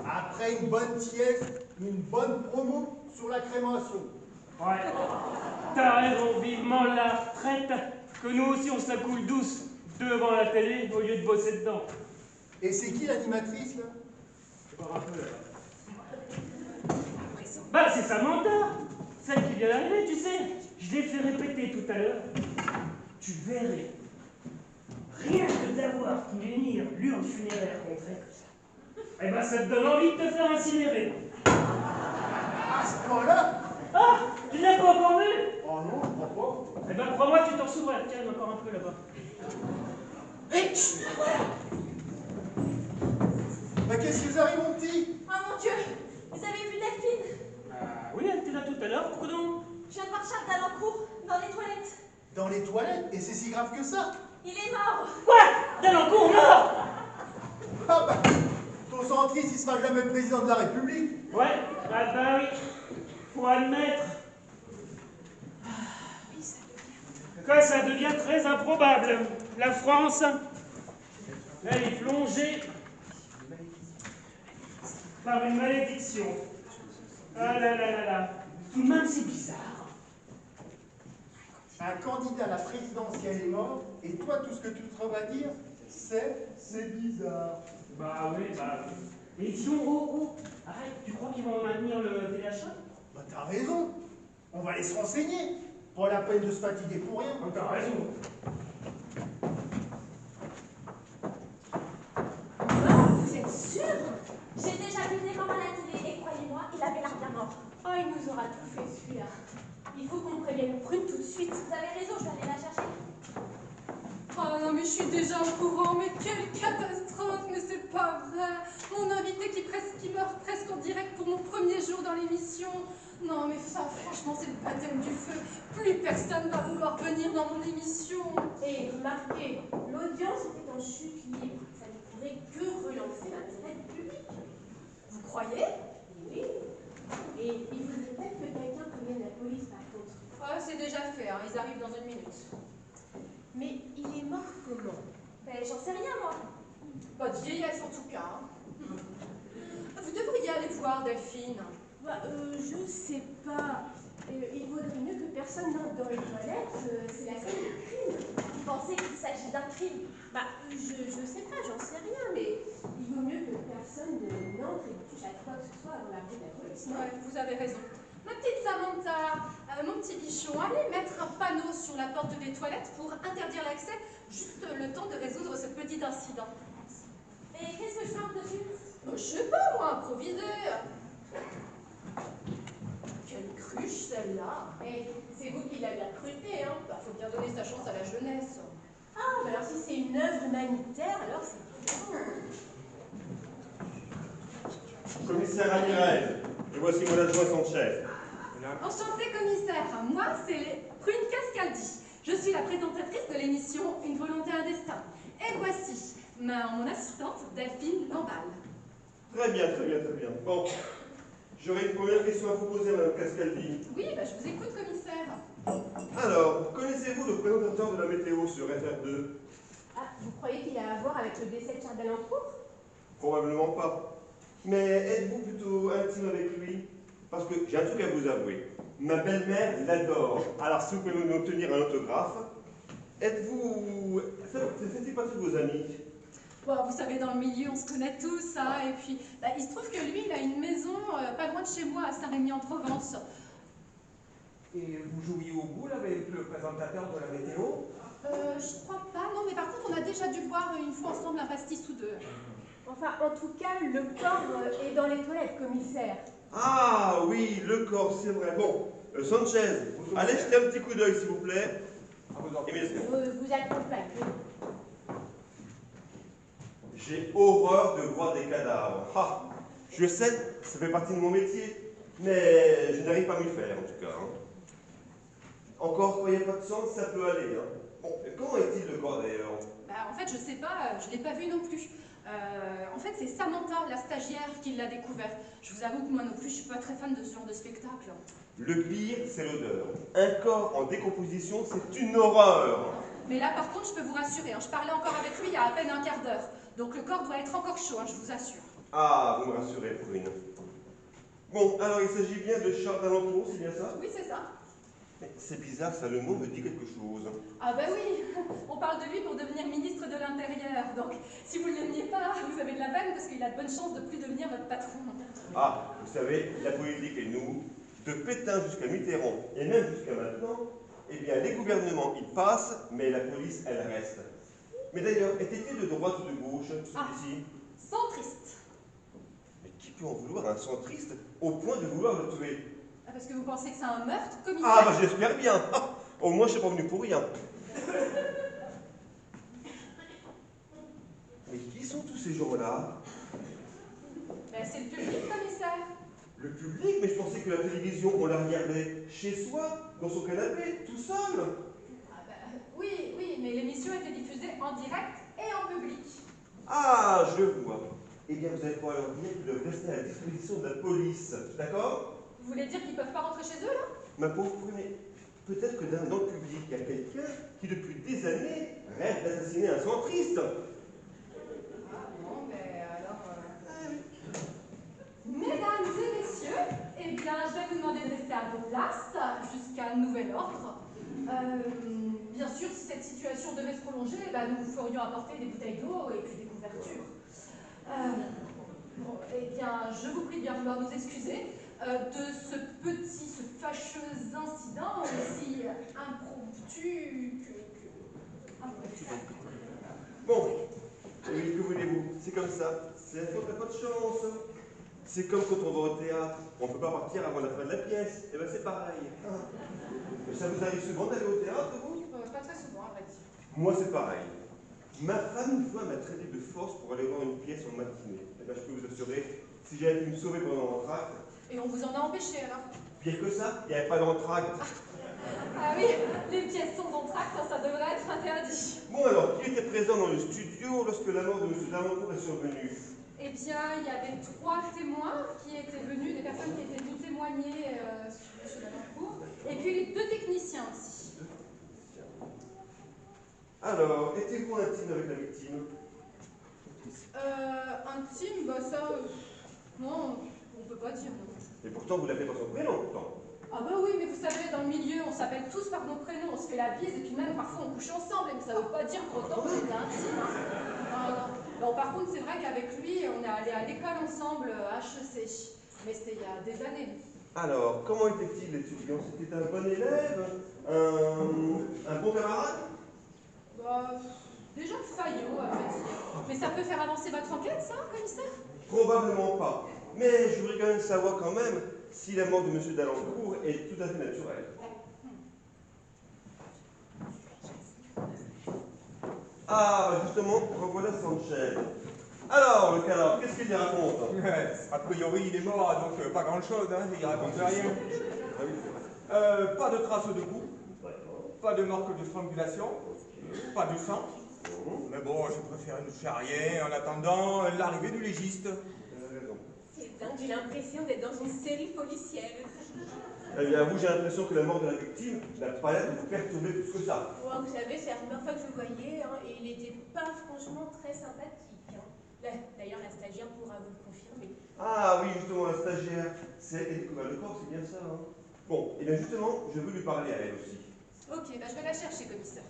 Après une bonne sieste, une bonne promo sur la crémation. Ouais, t'as raison, vivement la retraite, que nous aussi on se la coule douce devant la télé au lieu de bosser dedans. Et c'est qui l'animatrice là? Voir un peu là. Bah, c'est Samantha, celle qui vient d'arriver, tu sais. Je l'ai fait répéter tout à l'heure. Tu verrais. Rien que d'avoir qui venir l'urne funéraire qu'on fait comme ça. Eh ben, ça te donne envie de te faire incinérer. À ce point-là? Ah, tu l'as pas encore vu? Oh non, je crois pas. Eh ben, crois-moi, tu t'en souviens. Tiens, il y en a encore un peu là-bas. Hé, chut. Bah qu'est-ce qui vous arrive mon petit? Oh mon Dieu, vous avez vu Delphine? Ah oui, elle était là tout à l'heure, pourquoi donc? Je viens de voir Charles Dalancourt dans les toilettes. Dans les toilettes? Et c'est si grave que ça? Il est mort. Quoi? Dalancourt mort? Ah bah, ton centriste, il sera jamais président de la République. Ouais, bah oui, faut admettre que ça devient très improbable. La France, elle est plongée par une malédiction. Ah là là là là. Tout de même, c'est bizarre. Un candidat à la présidentielle est mort, et toi, tout ce que tu te vas dire, c'est bizarre. Bah oui, bah oui. Et dis donc, oh, arrête, tu crois qu'ils vont maintenir le téléachat? Bah t'as raison. On va aller se renseigner. Pas la peine de se fatiguer pour rien. T'as raison. Vous êtes sûr? J'ai déjà vu des morts à la télé et croyez-moi, il avait l'air bien mort. Oh, il nous aura tout fait celui-là. Il faut qu'on prévienne Prune tout de suite. Vous avez raison, je vais aller la chercher. Oh non, mais je suis déjà au courant, mais quelle catastrophe, mais c'est pas vrai. Mon invité qui meurt presque en direct pour mon premier jour dans l'émission. Non, mais ça, franchement, c'est le baptême du feu. Plus personne va vouloir venir dans mon émission. Et remarquez, l'audience était en chute libre. Ça ne pourrait que relancer l'intérêt du public. Vous croyez? Oui. Et il faudrait peut-être que quelqu'un prévienne la police par contre. Ouais, c'est déjà fait, hein. Ils arrivent dans une minute. Mais il est mort comment? Ben, j'en sais rien, moi. Pas de vieillesse en tout cas. Vous devriez aller voir Delphine. Bah, je sais pas. Il vaudrait mieux que personne n'entre dans les toilettes, c'est la scène du crime. Vous pensez qu'il s'agit d'un crime? Je sais pas, j'en sais rien, mais il vaut mieux que personne n'entre et ne touche à quoi que ce soit avant l'arrivée de la police. Ouais, vous avez raison. Ma petite Samantha, mon petit bichon, allez mettre un panneau sur la porte des toilettes pour interdire l'accès, juste le temps de résoudre ce petit incident. Et qu'est-ce que je marque dessus? Je sais pas, moi, improviser. Quelle cruche, celle-là. Et c'est vous qui l'avez recruté, hein. Bah, faut bien donner sa chance à la jeunesse. Ah, mais alors si c'est une œuvre humanitaire, alors c'est bien. Commissaire Ramirez, et voici mon adjoint Sanchez. Enchantée, commissaire. Moi, c'est Prune Cascaldi. Je suis la présentatrice de l'émission Une volonté, un destin. Et voici mon assistante, Delphine Lamballe. Très bien, très bien, très bien. Bon, j'aurais une première question à vous poser, Madame Cascaldi. Oui, bah, je vous écoute, commissaire. Alors, connaissez-vous le présentateur de la météo sur FR2? Ah, vous croyez qu'il a à voir avec le décès de Charles Delancourt? Probablement pas. Mais êtes-vous plutôt intime avec lui? Parce que j'ai un truc à vous avouer. Ma belle-mère l'adore. Alors, si vous pouvez nous obtenir un autographe, êtes-vous... Faites-il partie de vos amis? Bon, vous savez, dans le milieu, on se connaît tous, hein, et puis, bah, il se trouve que lui, il a une maison pas loin de chez moi, à Saint-Rémy-en-Provence. Et vous jouiez au boule avec le présentateur de la météo? Je crois pas, non, mais par contre, on a déjà dû boire une fois ensemble un pastis ou deux. Enfin, en tout cas, le corps est dans les toilettes, commissaire. Ah oui, le corps, c'est vrai. Bon, Sanchez, allez jeter un petit coup d'œil, s'il vous plaît. Et bien sûr. Vous accompagnez. J'ai horreur de voir des cadavres. Ah, je sais, ça fait partie de mon métier, mais je n'arrive pas à m'y faire, en tout cas. Hein. Encore, quand il n'y a pas de sang, ça peut aller. Hein. Bon, comment est-il le corps, d'ailleurs? Bah, en fait, je sais pas, je l'ai pas vu non plus. En fait, c'est Samantha, la stagiaire, qui l'a découvert. Je vous avoue que moi non plus, je suis pas très fan de ce genre de spectacle. Le pire, c'est l'odeur. Un corps en décomposition, c'est une horreur. Mais là, par contre, je peux vous rassurer, hein, je parlais encore avec lui il y a à peine un quart d'heure. Donc le corps doit être encore chaud, hein, je vous assure. Ah, vous me rassurez, Prune. Bon, alors il s'agit bien de Charles Delancourt, c'est bien ça? Oui, c'est ça. Mais c'est bizarre, ça, le nom me dit quelque chose. Ah ben oui, on parle de lui pour devenir ministre de l'Intérieur. Donc, si vous ne l'aimiez pas, vous avez de la peine parce qu'il a de bonnes chances de plus devenir votre patron. Ah, vous savez, la politique et nous, de Pétain jusqu'à Mitterrand, et même jusqu'à maintenant, eh bien, les gouvernements, ils passent, mais la police, elle reste. Mais d'ailleurs, était-il de droite ou de gauche, celui-ci? Centriste. Mais qui peut en vouloir à un centriste au point de vouloir le tuer? Ah, parce que vous pensez que c'est un meurtre, commissaire? Ah, bah j'espère bien. Ah, au moins, je ne suis pas venu pour rien. Mais qui sont tous ces gens-là? Ben, c'est le public, commissaire. Le public? Mais je pensais que la télévision, on la regardait chez soi, dans son canapé, tout seul. Ah ben, oui, mais l'émission était diffusée en direct et en public. Ah, je vois. Eh bien, vous allez pouvoir leur dire qu'ils doivent rester à la disposition de la police. D'accord? Vous voulez dire qu'ils peuvent pas rentrer chez eux, là? Ma pauvre Prune, mais peut-être que dans le public, il y a quelqu'un qui, depuis des années, rêve d'assassiner un centriste. Ah bon, mais alors... Mesdames et messieurs, eh bien, je vais vous demander de rester à vos places jusqu'à nouvel ordre. Bien sûr, si cette situation devait se prolonger, bah, nous vous ferions apporter des bouteilles d'eau et puis des couvertures. Bon, eh bien, je vous prie de bien vouloir nous excuser de ce fâcheux incident aussi impromptu Bon, oui, que voulez-vous? C'est comme ça. C'est la faute, t'as pas de chance. C'est comme quand on va au théâtre. On ne peut pas partir avant la fin de la pièce. Eh bien, c'est pareil. Ça vous arrive souvent d'aller au théâtre, vous? Pas très souvent, à vrai dire. Moi, c'est pareil. Ma femme, une fois, m'a traité de force pour aller voir une pièce en matinée. Eh bien, je peux vous assurer, si j'avais pu me sauver pendant l'entracte... Et on vous en a empêché, alors? Pire que ça, il n'y avait pas d'entracte. Ah oui, les pièces sans entracte, ça devrait être interdit. Bon alors, qui était présent dans le studio lorsque la mort de M. Delancourt est survenue? Eh bien, il y avait 3 témoins qui étaient venus, des personnes qui étaient venues témoigner sur M. Delancourt, et puis les 2 techniciens aussi. Alors, étiez-vous intime avec la victime? Intime, bah ça... non, on peut pas dire, non. Et pourtant, vous l'appelez par son prénom, pourtant. Ah bah oui, mais vous savez, dans le milieu, on s'appelle tous par nos prénoms, on se fait la bise et puis même parfois on couche ensemble, mais ça veut pas dire pour autant qu'on est intimes. Hein. Non. Bon, par contre, c'est vrai qu'avec lui, on est allé à l'école ensemble, à HEC, mais c'était il y a des années. Alors, comment était-il l'étudiant? C'était un bon élève? Un bon camarade? Bah, déjà faillot, à vrai dire. Mais ça peut faire avancer votre enquête, ça, commissaire? Probablement pas. Mais je voudrais quand même savoir quand même si la mort de M. Dalancourt est tout à fait naturelle. Ah, bah justement, revoilà Sanchez. Alors, le cadavre, qu'est-ce qu'il y raconte? A priori, il est mort, donc pas grand-chose, hein, il raconte rien. Pas de traces de coups, pas de marque de strangulation, pas de sang. Mais bon, je préfère ne faire rien en attendant l'arrivée du légiste. C'est dingue, j'ai l'impression d'être dans une série policière. Eh bien, vous, j'ai l'impression que la mort de la victime n'a pas l'air de vous perturber plus que ça. Moi, vous savez, c'est la première fois que je le voyais, hein, et il n'était pas franchement très sympathique. Hein. D'ailleurs, la stagiaire pourra vous le confirmer. Ah oui, justement, la stagiaire, c'est elle qui a découvert le corps, c'est bien ça, hein? Bon, et bien justement, je veux lui parler à elle aussi. Ok, bah je vais la chercher, commissaire.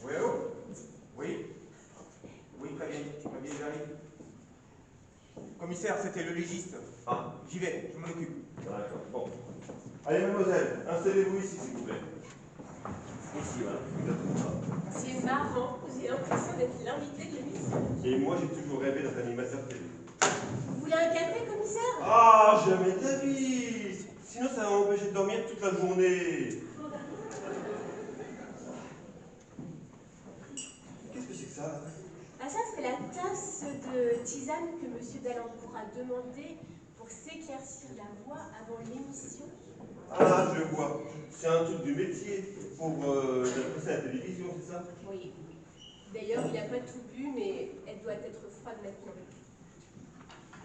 Oui, allô? Oui? Oui, très bien, j'arrive. Commissaire, c'était le légiste. Ah. J'y vais, je m'en occupe. D'accord, bon. Allez, mademoiselle, installez-vous ici, s'il vous plaît. Ici, voilà. C'est marrant, j'ai l'impression d'être l'invité de l'émission. Et moi, j'ai toujours rêvé d'être animateur télé. Vous voulez un café, commissaire? Ah, jamais de la vie! Sinon, ça va m'empêcher de dormir toute la journée. Qu'est-ce que c'est que ça, là? Ah, ça, c'est la tasse de tisane que M. Dalancourt a demandé pour s'éclaircir la voix avant l'émission. Ah, je vois. C'est un truc du métier pour passer à la télévision, c'est ça? Oui, oui. D'ailleurs, il n'a pas tout bu, mais elle doit être froide maintenant.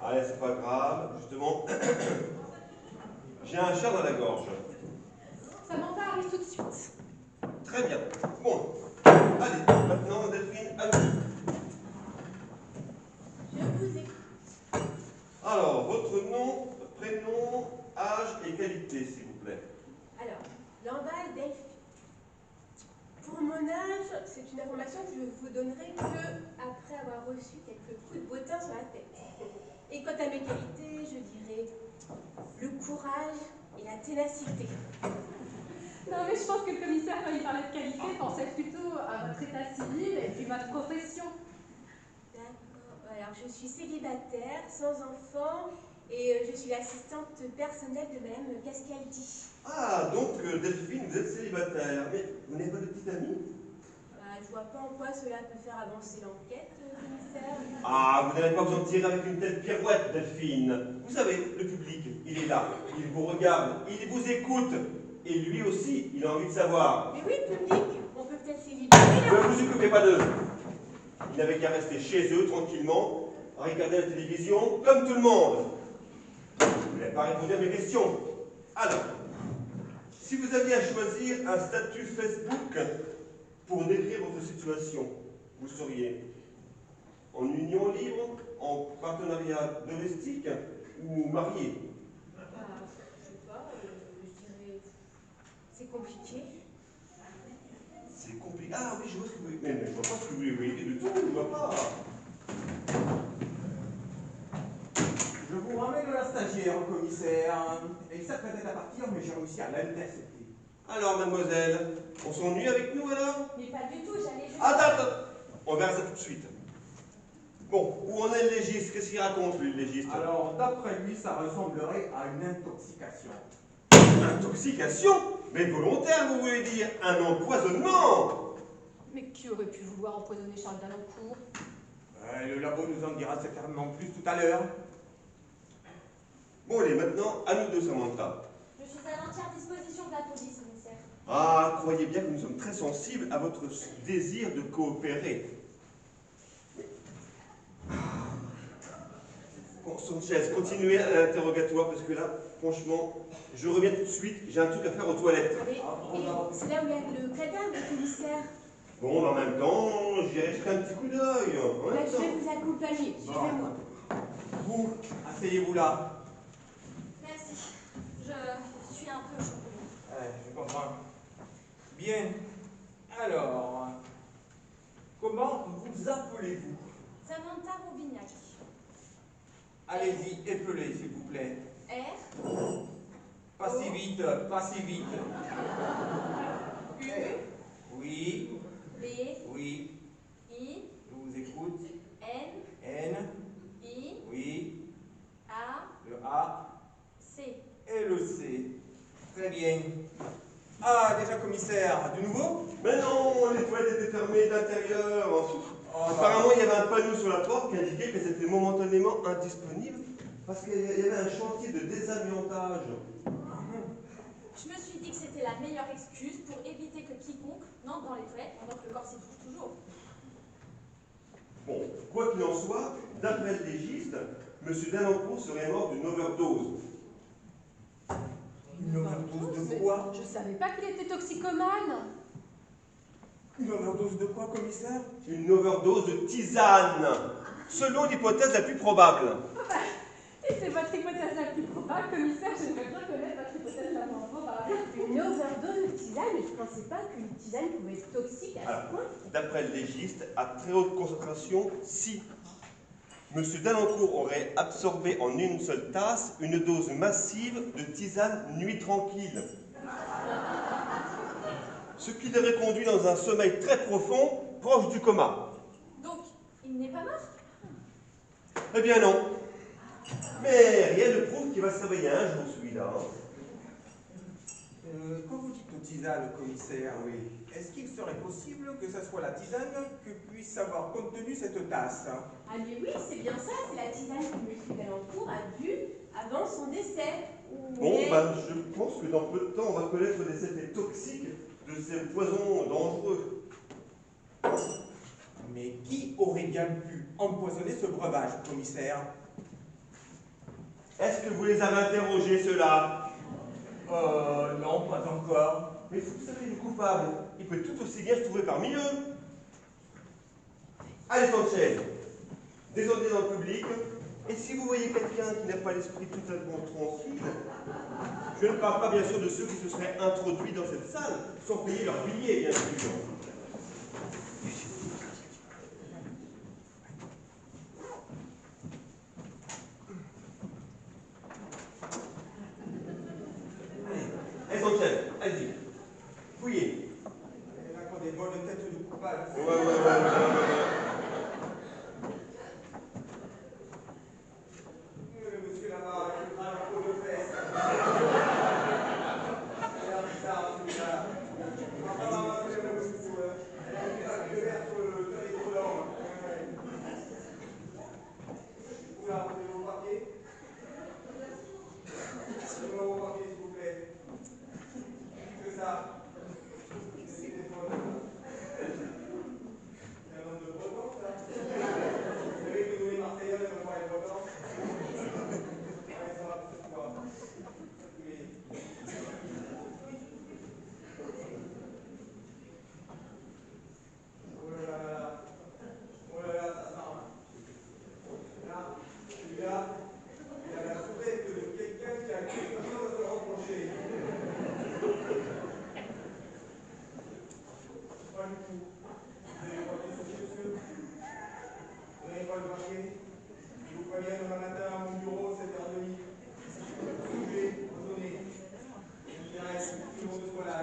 Allez, c'est pas grave, justement. J'ai un chat dans la gorge. Samantha arrive tout de suite. Très bien. Bon. Allez, maintenant, Delphine, à vous. Je vous écoute. Alors, votre nom, prénom, âge et qualité, s'il vous plaît. Alors, Lamballe Delphine. Pour mon âge, c'est une information que je vous donnerai que après avoir reçu quelques coups de bottin sur la tête. Et quant à mes qualités, je dirais le courage et la ténacité. Non, mais je pense que le commissaire, quand il parlait de qualité, pensait plutôt à votre état civil et puis votre profession. D'accord. Alors, je suis célibataire, sans enfant, et je suis l'assistante personnelle de Madame Cascaldi. Ah, donc, Delphine, vous êtes célibataire, mais vous n'avez pas de petite amie? Je vois pas en quoi cela peut faire avancer l'enquête, commissaire. Ah, vous n'allez pas vous en tirer avec une telle pirouette, Delphine. Vous savez, le public, il est là, il vous regarde, il vous écoute. Et lui aussi, il a envie de savoir. Mais oui, public, on peut peut-être s'éviter. Ne vous occupez pas d'eux. Ils n'avaient qu'à rester chez eux, tranquillement, à regarder la télévision, comme tout le monde. Vous n'avez pas répondu à mes questions. Alors, si vous aviez à choisir un statut Facebook pour décrire votre situation, vous seriez en union libre, en partenariat domestique ou marié? Je sais pas, je dirais... C'est compliqué. C'est compliqué. Ah oui, je vois ce que vous voulez. Mais je vois pas ce que vous voulez dire du tout, je vois pas. Je vous ramène la stagiaire, commissaire. Elle s'apprêtait à partir, mais j'ai réussi à l'intercepter. Alors, mademoiselle, on s'ennuie avec nous alors? Mais pas du tout, j'allais juste... Attends, on verra ça tout de suite. Bon, où en est le légiste? Qu'est-ce qu'il raconte, lui, le légiste? Alors, d'après lui, ça ressemblerait à une intoxication. Intoxication? Mais volontaire, vous voulez dire? Un empoisonnement? Mais qui aurait pu vouloir empoisonner Charles Dalancourt? Le labo nous en dira certainement plus tout à l'heure. Bon, allez, maintenant, à nous deux, Samantha. Je suis à l'entière disposition de la police, commissaire. Ah, croyez bien que nous sommes très sensibles à votre désir de coopérer. Bon, Sanchez, continuez à l'interrogatoire, parce que là, franchement, je reviens tout de suite, j'ai un truc à faire aux toilettes. C'est là où il y a le cadavre, commissaire. Bon, mais en même temps, j'irai jeter un petit coup d'œil. En même Je temps. vais vous accompagner, suivez-moi. Vous, asseyez-vous là. Merci. Je suis un peu choquée. Ouais, je comprends. Bien. Alors, comment vous appelez-vous? Samantha Robignac. Allez-y, épelez, s'il vous plaît. R. Pas si vite, pas si vite. U. Oui, B. oui, I. je vous écoute. N. N, I. oui, A. le A C. et le C. Très bien. Ah, déjà commissaire, du nouveau? Mais non, les toilettes étaient fermées d'intérieur. Oh, Apparemment, il y avait un panneau sur la porte qui indiquait qu'elles étaient momentanément indisponibles parce qu'il y avait un chantier de désamiantage. Je me suis dit que c'était la meilleure excuse pour éviter que quiconque n'entre dans les toilettes pendant que le corps s'y trouve toujours. Bon, quoi qu'il en soit, d'après le légiste, M. Dalancourt serait mort d'une overdose. Une overdose de quoi? Je savais pas qu'il était toxicomane. Une overdose de quoi, commissaire? Une overdose de tisane, selon l'hypothèse la plus probable. Et c'est votre hypothèse la plus probable, commissaire. J'aimerais bien connaître votre hypothèse la moins probable. Une overdose de tisane, mais je pensais pas qu'une tisane pouvait être toxique à ce point. D'après le légiste, à très haute concentration, si M. Dalancourt aurait absorbé en une seule tasse une dose massive de tisane nuit tranquille. Ce qui l'aurait conduit dans un sommeil très profond, proche du coma. Donc, il n'est pas mort? Eh bien non. Mais rien ne prouve qu'il va se réveiller un jour, celui-là. Quand vous dites tisane, commissaire, oui, est-ce qu'il serait possible que ce soit la tisane que puisse avoir contenu cette tasse? Ah mais oui, c'est bien ça, c'est la tisane que M. Dalancourt a bu avant son décès. Bon, ben, je pense que dans peu de temps, on va connaître les effets toxiques de ces poisons dangereux. Mais qui aurait bien pu empoisonner ce breuvage, commissaire? Est-ce que vous les avez interrogés, ceux-là? Non, pas encore. Mais vous savez, le coupable, il peut tout aussi bien se trouver parmi eux. Allez, Sanchez, descendez dans le public, et si vous voyez quelqu'un qui n'a pas l'esprit totalement tranquille, je ne parle pas bien sûr de ceux qui se seraient introduits dans cette salle, sans payer leur billet, bien sûr. Allez, Sanchez, allez-y, fouillez. Il y en a qui ont des vols de tête de coupable. Ouais. Le monsieur là-bas, avec le crâne en peau de fesse. Il a l'air bizarre, celui-là. Ah, c'est le monsieur. Elle a une plaque de verre sur le territoire. Vous là, vous avez vos papiers? Donnez-moi vos papiers, s'il vous plaît. Que ça. C'est des téléphone. C'est un homme de breton, ça. Vous savez que nous, les Marseillais, on n'aime pas les bretons. Allez, ça va, c'est quoi? Oui. Oh là là là là. Oh là là, ça sent. Là, celui-là, il a la tête de quelqu'un qui a quelque chose à se reprocher. Pas du tout. Vous avez pas des soucis, monsieur? Vous n'avez pas le papier? Je vous préviens demain matin à mon bureau, 7h30. Sujet, ordonné. Je dirais, tout le monde soit là.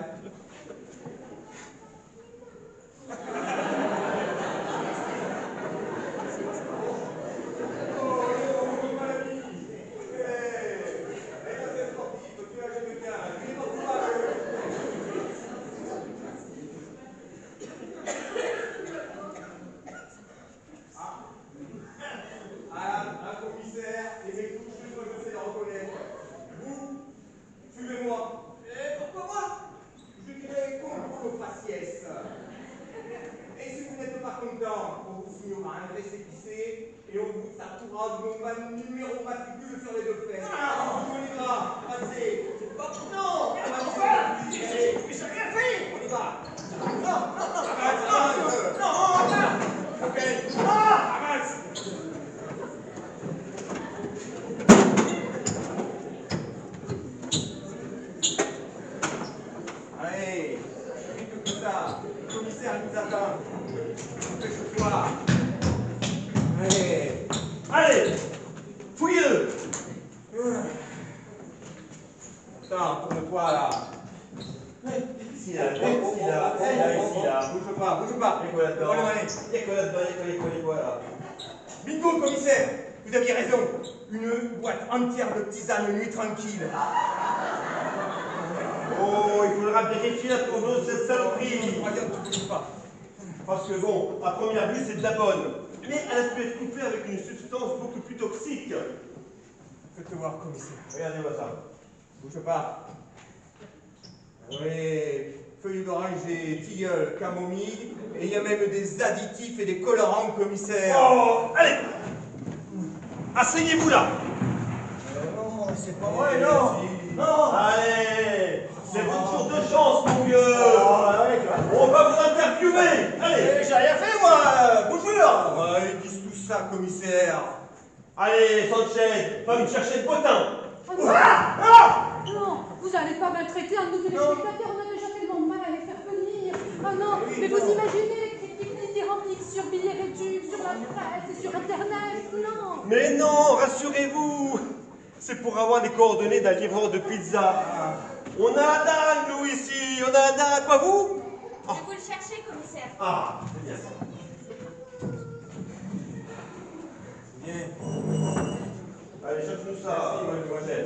Et on vous tatouera mon numéro matricule sur les deux fesses. On y va, passez. Non, passez. Mais j'ai rien fait. On y va. Non. pas. Allez. Allez, fouillez-le. Attends, tourne-toi là. Ici, là, ici, là. Bouge pas, bouge pas. Il y a quoi là-dedans? Prends le manette. Il y a quoi là-dedans? Il y a quoi là? Bingo, commissaire. Vous aviez raison. Une boîte entière de tisanes nuit tranquille. Oh, il faudra vérifier la provenance de cette saloperie. Regarde, tu bouges pas. Parce que bon, à première vue, c'est de la bonne. Mais elle a pu être couplée avec une substance beaucoup plus toxique. Faites-le voir, commissaire. Regardez-moi ça. Bouge pas. Oui, feuilles d'oranger, tilleul, camomille, et il y a même des additifs et des colorants, commissaire. Oh, allez. Asseyez-vous là. Non, c'est pas vrai, non. Non. Allez, c'est votre tour de chance, mon vieux. On va vous interviewer. Allez. J'ai rien fait, moi. Bonjour. Ils disent tout ça, commissaire. Allez, Sanchez, va me chercher le potin. Non, vous n'allez pas maltraiter un de nos téléspectateurs, on a déjà tellement de mal à les faire venir. Ah non, mais vous imaginez les critiques dithyrambiques sur billets réduits, sur la presse et sur Internet, non. Mais non, rassurez-vous. C'est pour avoir les coordonnées d'un livreur de pizza. On a un dingue, nous, ici. On a un dingue. Quoi, vous? Je vais vous le chercher, commissaire. Ah, c'est bien ça. Bien. Allez, cherche-nous ça. Merci, mademoiselle.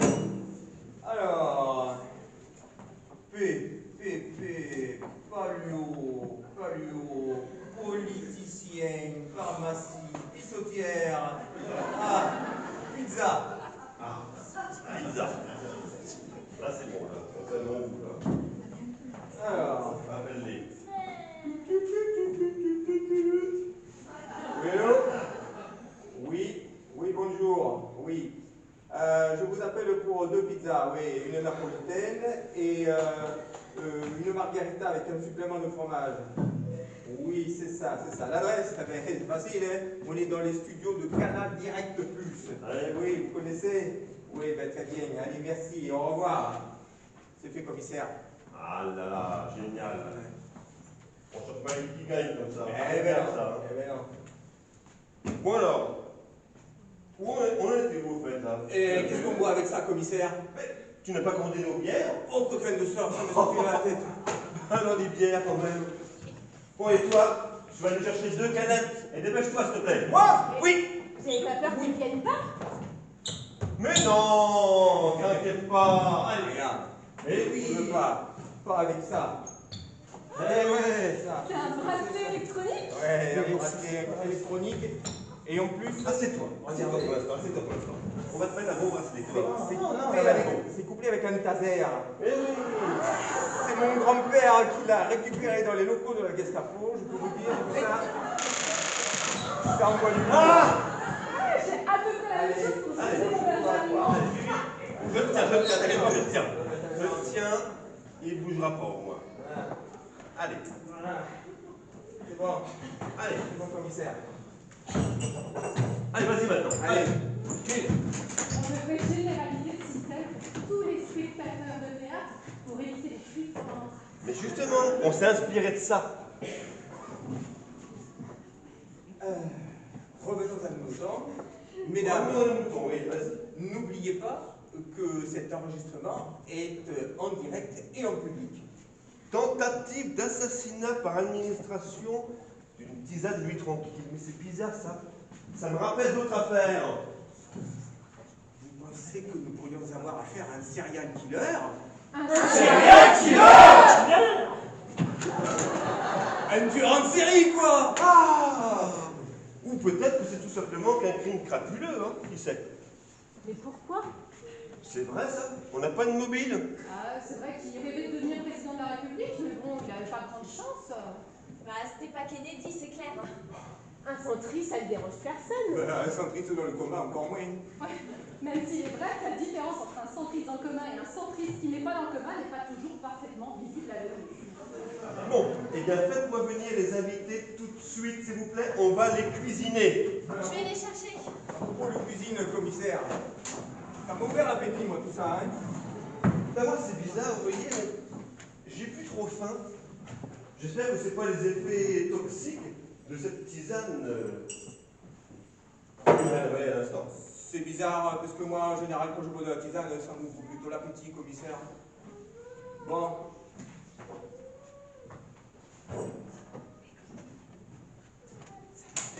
Alors, palio, politicien, pharmacie, pissotière, pizza. Ah, pizza. Là, c'est bon, là. On fait le bon goût, là. Alors, Appelle-les. oui, allô? Oui, bonjour, oui. Je vous appelle pour 2 pizzas, oui, une napolitaine et une margarita avec un supplément de fromage. Oui, c'est ça. L'adresse, c'est facile, hein? On est dans les studios de Canal Direct Plus. Oui, vous connaissez? Oui, ben, très bien. Allez, merci, au revoir. C'est fait, commissaire. Ah là là, génial. On cherche pas une qui gagne comme ça. Eh ben non, ça. eh ben non. Bon alors, où on était vous au fait là? Et qu'est-ce qu'on boit avec ça, commissaire? Mais, tu n'as pas commandé nos bières? Oh, coquin de sort, ça me fait la tête. Alors les bières quand même. Bon et toi, tu vas nous chercher 2 canettes et dépêche-toi s'il te plaît. Moi? Oui. Vous n'avez pas peur qu'ils ne viennent pas? Mais non, t'inquiète pas. Allez, Regarde. Eh oui. Je veux pas avec ça. Eh ouais, ça. C'est un bracelet électronique? Ouais, un bracelet électronique. Et en plus. Assieds-toi. Assieds-toi pour l'instant. Assieds-toi pour l'instant. On va te mettre un bon bracelet. C'est couplé avec un taser. Eh oui. C'est mon grand-père qui l'a récupéré dans les locaux de la Gestapo, je peux vous dire tout ça. Ça envoie du bois. J'ai à peu près la même chose pour ce mon Benjamin. Je le tiens. Je le tiens. Il ne bougera pas au moins. Allez. Voilà. C'est bon. Allez. C'est bon, commissaire. Allez, vas-y maintenant. Allez. On devrait généraliser ce système pour tous les spectateurs de théâtre pour éviter les fuites pendant. Mais justement, on s'est inspiré de ça. Revenons à nos moutons. Mesdames, Mesdames, n'oubliez pas que cet enregistrement est en direct et en public. tentative d'assassinat par administration d'une tisane nuit tranquille. Mais c'est bizarre ça. Ça me rappelle d'autres affaires. Vous pensez que nous pourrions avoir affaire à un serial killer? Un serial killer? Un tueur en série, quoi! Ah! Ou peut-être que c'est tout simplement qu'un crime crapuleux, hein, qui sait. Mais pourquoi? C'est vrai ça? On n'a pas de mobile? Ah, c'est vrai qu'il rêvait de devenir président de la République, mais bon, il n'avait pas grande chance. Bah, c'était pas Kennedy, c'est clair. Un centriste, ça ne dérange personne. Un centriste dans le combat, encore moins. Ouais. Même s'il est vrai que la différence entre un centriste en commun et un centriste qui n'est pas dans le commun n'est pas toujours parfaitement visible à l'œil. Bon, eh bien faites-moi venir les invités tout de suite, s'il vous plaît. On va les cuisiner. Je vais les chercher. À propos de cuisine, commissaire. Ça m'a ouvert l'appétit, moi, tout ça, hein? D'abord, c'est bizarre, vous voyez, mais j'ai plus trop faim. J'espère que c'est pas les effets toxiques. de cette tisane. Ouais, à l'instant. C'est bizarre, parce que moi, en général, quand je bois de la tisane, ça m'ouvre plutôt l'appétit, commissaire. Bon.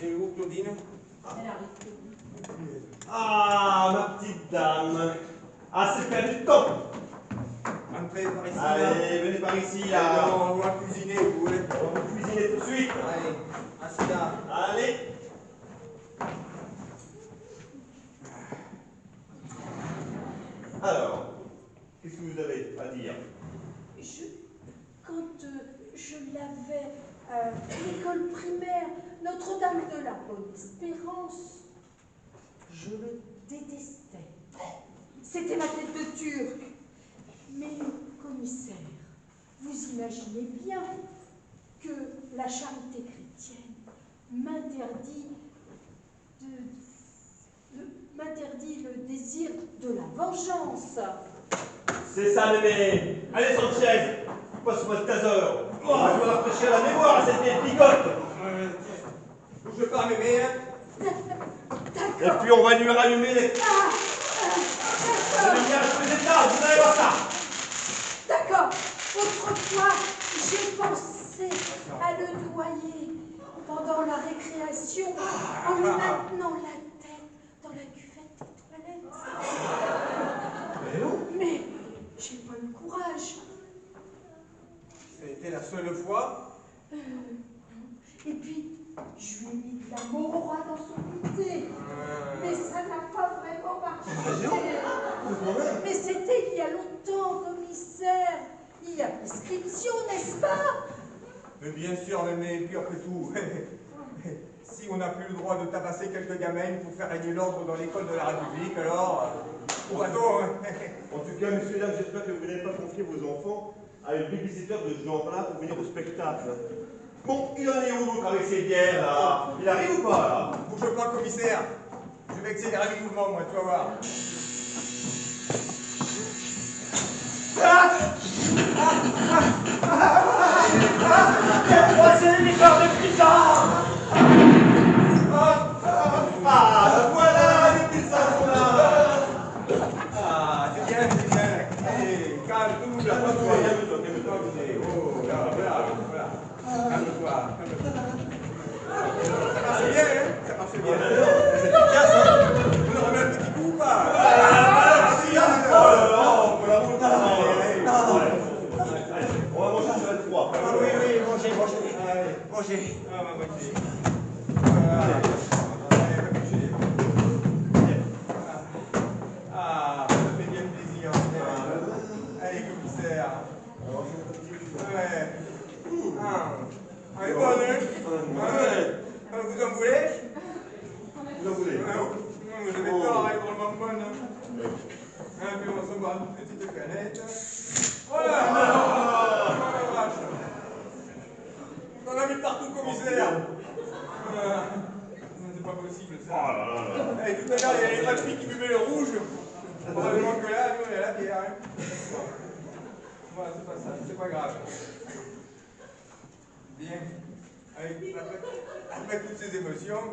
Et où, Claudine? Elle arrive. Ah, ma petite dame. Ah, c'est perdu de temps. Entrez par ici. Allez, venez par ici, là. On va cuisiner, vous voulez? On va cuisiner tout de suite. Allez, assis là. Allez. Alors, qu'est-ce que vous avez à dire? Quand je l'avais à l'école primaire, Notre-Dame de la Bonne Espérance, je le détestais. C'était ma tête de Turc. Mais, commissaire, vous imaginez bien que la charité chrétienne m'interdit le désir de la vengeance. C'est ça, mémé. Allez, Sanchez, passe-moi le taseur. Oh, je vais rafraîchir la mémoire à cette vieille picote. Bouge pas, mémé. Et puis, on va lui rallumer les... La lumière est plus éteinte, vous allez voir ça. D'accord. Autrefois, j'ai pensé à le noyer pendant la récréation en lui maintenant la tête dans la cuvette des toilettes. Mais j'ai pas le courage. C'était la seule fois. Et puis, je lui ai mis de la morora dans son goûter. Mais ça n'a pas vraiment marché. Mais c'était il y a longtemps, commissaire. Il y a prescription, n'est-ce pas? Mais bien sûr, mais puis après tout, si on n'a plus le droit de tabasser quelques gamines pour faire régner l'ordre dans l'école de la République, alors, au bateau. En tout cas, messieurs, dames, j'espère que vous n'allez pas confier vos enfants à une babysitter de ce genre-là pour venir au spectacle. Bon, il en est où l'autre avec ses bières, là? Il arrive ou pas, là? Bouge pas, commissaire. Je vais accélérer le mouvement, moi, tu vas voir. C'est l'histoire de puissance. Ah, voilà, les petits là. Ah, c'est bien, c'est bien. Allez, calme-toi, là, calme-toi. Oh, là, voilà. Calme-toi. Ça marche bien, hein? Ça marche bien. C'est efficace, hein? Vous nous remettez un petit coup ou pas? On va manger sur le 3. Oui, mangez. Allez, mangez. Ah, on va manger. Ah, ça fait bien plaisir. Allez, commissaire. Ouais. Elle est bonne, hein? Vous en voulez? Vous en voulez? Vous avez tort, elle est vraiment bonne. Puis on va se boire une petite canette. Voilà! On en a mis partout, commissaire. C'est pas possible, ça. Et tout à l'heure, il y avait les papilles qui buvaient le rouge. Probablement que là, nous, on est à la bière. Voilà, c'est pas ça, c'est pas grave. Bien. Après toutes ces émotions.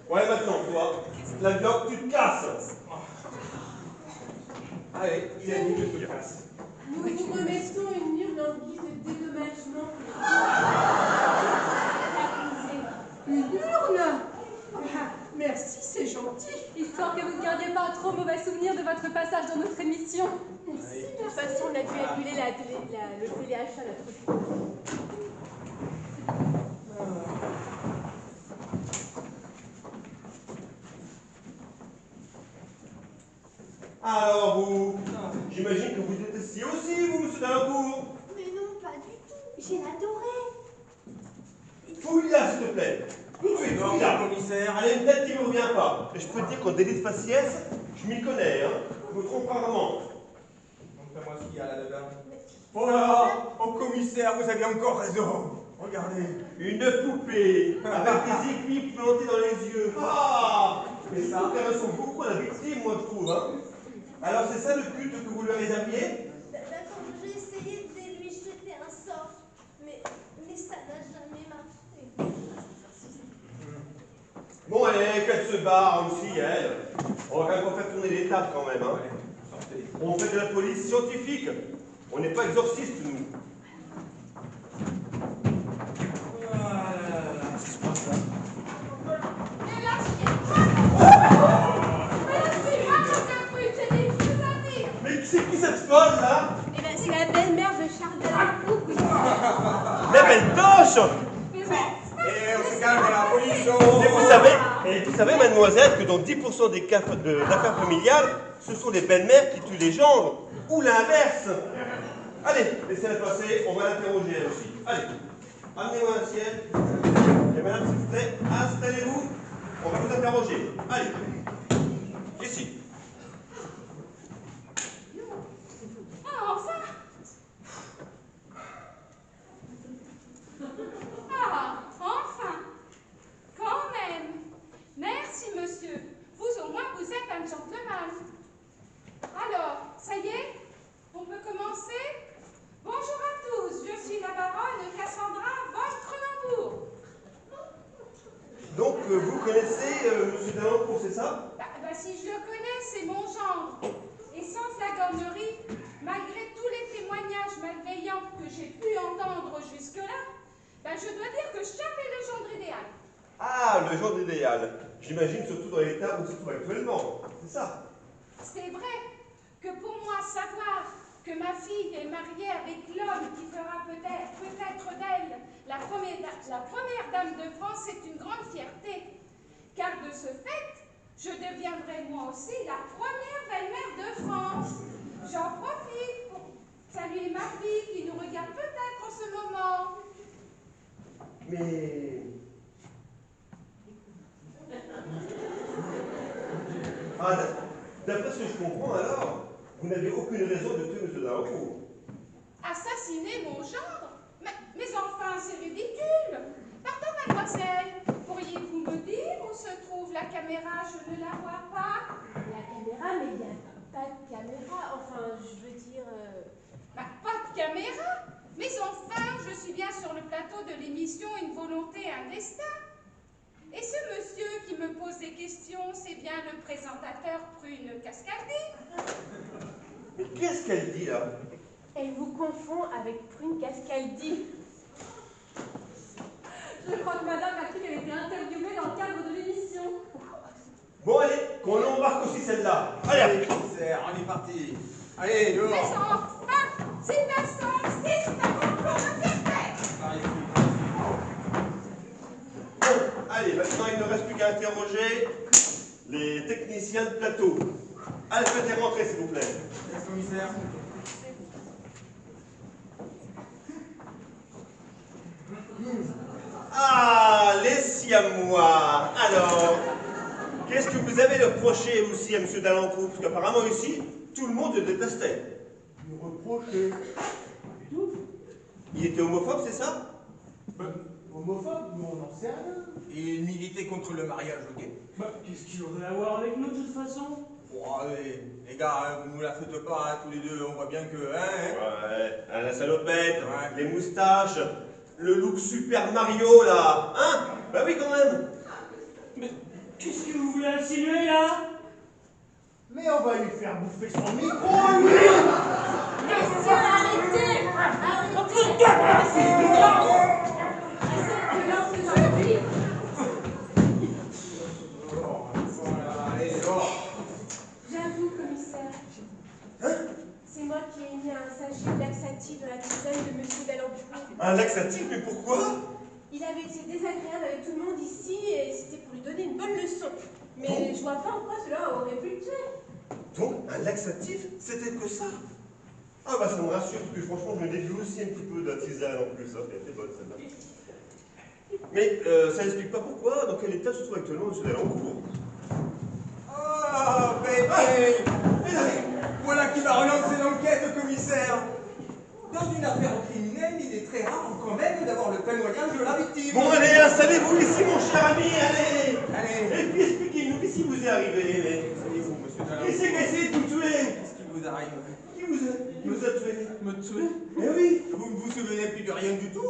Ouais, maintenant, toi, la bloque, tu te casses. Allez, il a dit que je te casse. Nous vous remettons une urne en guise de dédommagement. Une urne? Merci, c'est gentil. Histoire que vous ne gardiez pas un trop mauvais souvenir de votre passage dans notre émission. De toute façon, on a dû annuler le téléachat l'autre fois. Alors vous, j'imagine que vous détestiez aussi, vous, monsieur Dalincourt. Mais non, pas du tout. J'ai adoré. Fouille-la, s'il te plaît. Tout de suite, fouille-la. Commissaire. Elle a une tête qui ne me revient pas. Et je peux te dire qu'en délit de faciès, je m'y connais, hein. Je me trompe rarement. Montre-moi ce qu'il y a là-dedans. Voilà, oh commissaire, vous aviez encore raison. Regardez. Une poupée, avec des aiguilles plantées dans les yeux. Ah! Mais ça, elles ressemble beaucoup à la victime, moi, je trouve, hein. Alors c'est ça le culte que vous lui réserviez? D'accord, j'ai essayé de lui jeter un sort, mais ça n'a jamais marché. Bon, allez, qu'elle se barre aussi, elle. On va quand même pas faire tourner les tables quand même, hein. On fait de la police scientifique. On n'est pas exorciste, nous. Mais c'est qui cette folle, là? Eh ben, c'est la belle-mère de Charles Delancourt. La belle Toche! Et on se calme la police. Et vous savez, mademoiselle, que dans 10% des cas d'affaires familiales, ce sont les belles-mères qui tuent les gendres, ou l'inverse. Allez, laissez-la passer, on va l'interroger elle aussi. Allez, amenez-moi un ciel. Et madame, s'il vous plaît, installez-vous, on va vous interroger. Allez, ici. Ah, enfin! Ah, enfin! Quand même! Merci, monsieur. Vous, au moins, vous êtes un gentleman. Alors, ça y est? On peut commencer? Bonjour à tous, je suis la baronne Cassandra von Cronenbourg. Donc, vous connaissez M. Delancourt, c'est ça? Si je le connais, c'est mon gendre. Et sans flagornerie, malgré tous les témoignages malveillants que j'ai pu entendre jusque-là, je dois dire que Charles est le gendre idéal. Ah, le gendre idéal. J'imagine surtout dans l'état où on se trouve actuellement. C'est ça? C'est vrai que pour moi, savoir que ma fille est mariée avec l'homme qui fera peut-être d'elle la première dame de France, c'est une grande fierté. Car de ce fait, je deviendrai moi aussi la première belle-mère de France. J'en profite pour saluer ma fille qui nous regarde peut-être en ce moment. Mais... Ah, d'après ce que je comprends alors, vous n'avez aucune raison de tuer M. Delancourt. Assassiner mon gendre? Mais enfin, c'est ridicule. Pardon, mademoiselle, pourriez-vous me dire où se trouve la caméra? Je ne la vois pas. La caméra, mais il n'y a pas de caméra. Enfin, je veux dire... Pas de caméra? Mais enfin, je suis bien sur le plateau de l'émission Une volonté, un destin. Et ce monsieur qui me pose des questions, c'est bien le présentateur Prune Cascaldi. Mais qu'est-ce qu'elle dit là? Elle vous confond avec Prune Cascaldi. Je crois que madame a cru qu'elle était interviewée dans le cadre de l'émission. Bon, allez, qu'on embarque aussi celle-là. Allez, on est parti. Allez, dehors. Mais enfin, c'est insensé, c'est un complot de fierté. Bon, allez, maintenant il ne reste plus qu'à interroger les techniciens de plateau. Allez, faites rentrer, s'il vous plaît. Monsieur le commissaire. Ah, les siamois. Alors, qu'est-ce que vous avez reproché aussi à M. Delancourt? Parce qu'apparemment ici, tout le monde le détestait. Nous reprocher. Il était homophobe, c'est ça? Homophobe? Nous, on n'en sait rien. Et il militait contre le mariage gay. Qu'est-ce qu'il aurait à voir avec nous de toute façon? Oh, allez, les gars, vous nous la faites pas, hein, tous les deux, on voit bien que... Ouais, la salopette, les moustaches, le look Super Mario, là. Hein? Bah oui, quand même. Mais qu'est-ce que vous voulez insinuer, là? Mais on va lui faire bouffer son micro, lui! Messieurs, arrêtez! J'avoue, commissaire. C'est moi qui ai mis un sachet de laxatif dans la tisane de monsieur Delancourt. Un laxatif, mais pourquoi? Il avait été désagréable avec tout le monde ici et c'était pour lui donner une bonne leçon. Mais je vois pas en quoi cela aurait pu le tuer. Donc, un laxatif, c'était que ça? Ah bah ça me rassure, parce que franchement, je me défie aussi un petit peu de la tisane en plus. Elle était bonne, celle-là. Mais ça n'explique pas pourquoi, dans quel état se trouve actuellement M. Delancourt. Ah, bébé! Voilà qui va relancer l'enquête, commissaire. Dans une affaire criminelle, il est très rare quand même d'avoir le témoignage de la victime. Bon, allez, installez-vous ici, mon cher ami, allez! Allez! Et puis expliquez-nous, qu'est-ce qui vous est arrivé? arrivé, mais... Allez-vous, monsieur Dalin? Qui c'est qui a essayé de vous tuer? Qu'est-ce qui vous arrive? Qui vous a tué? Me tuer? Eh oui! Vous ne vous souvenez plus de rien du tout?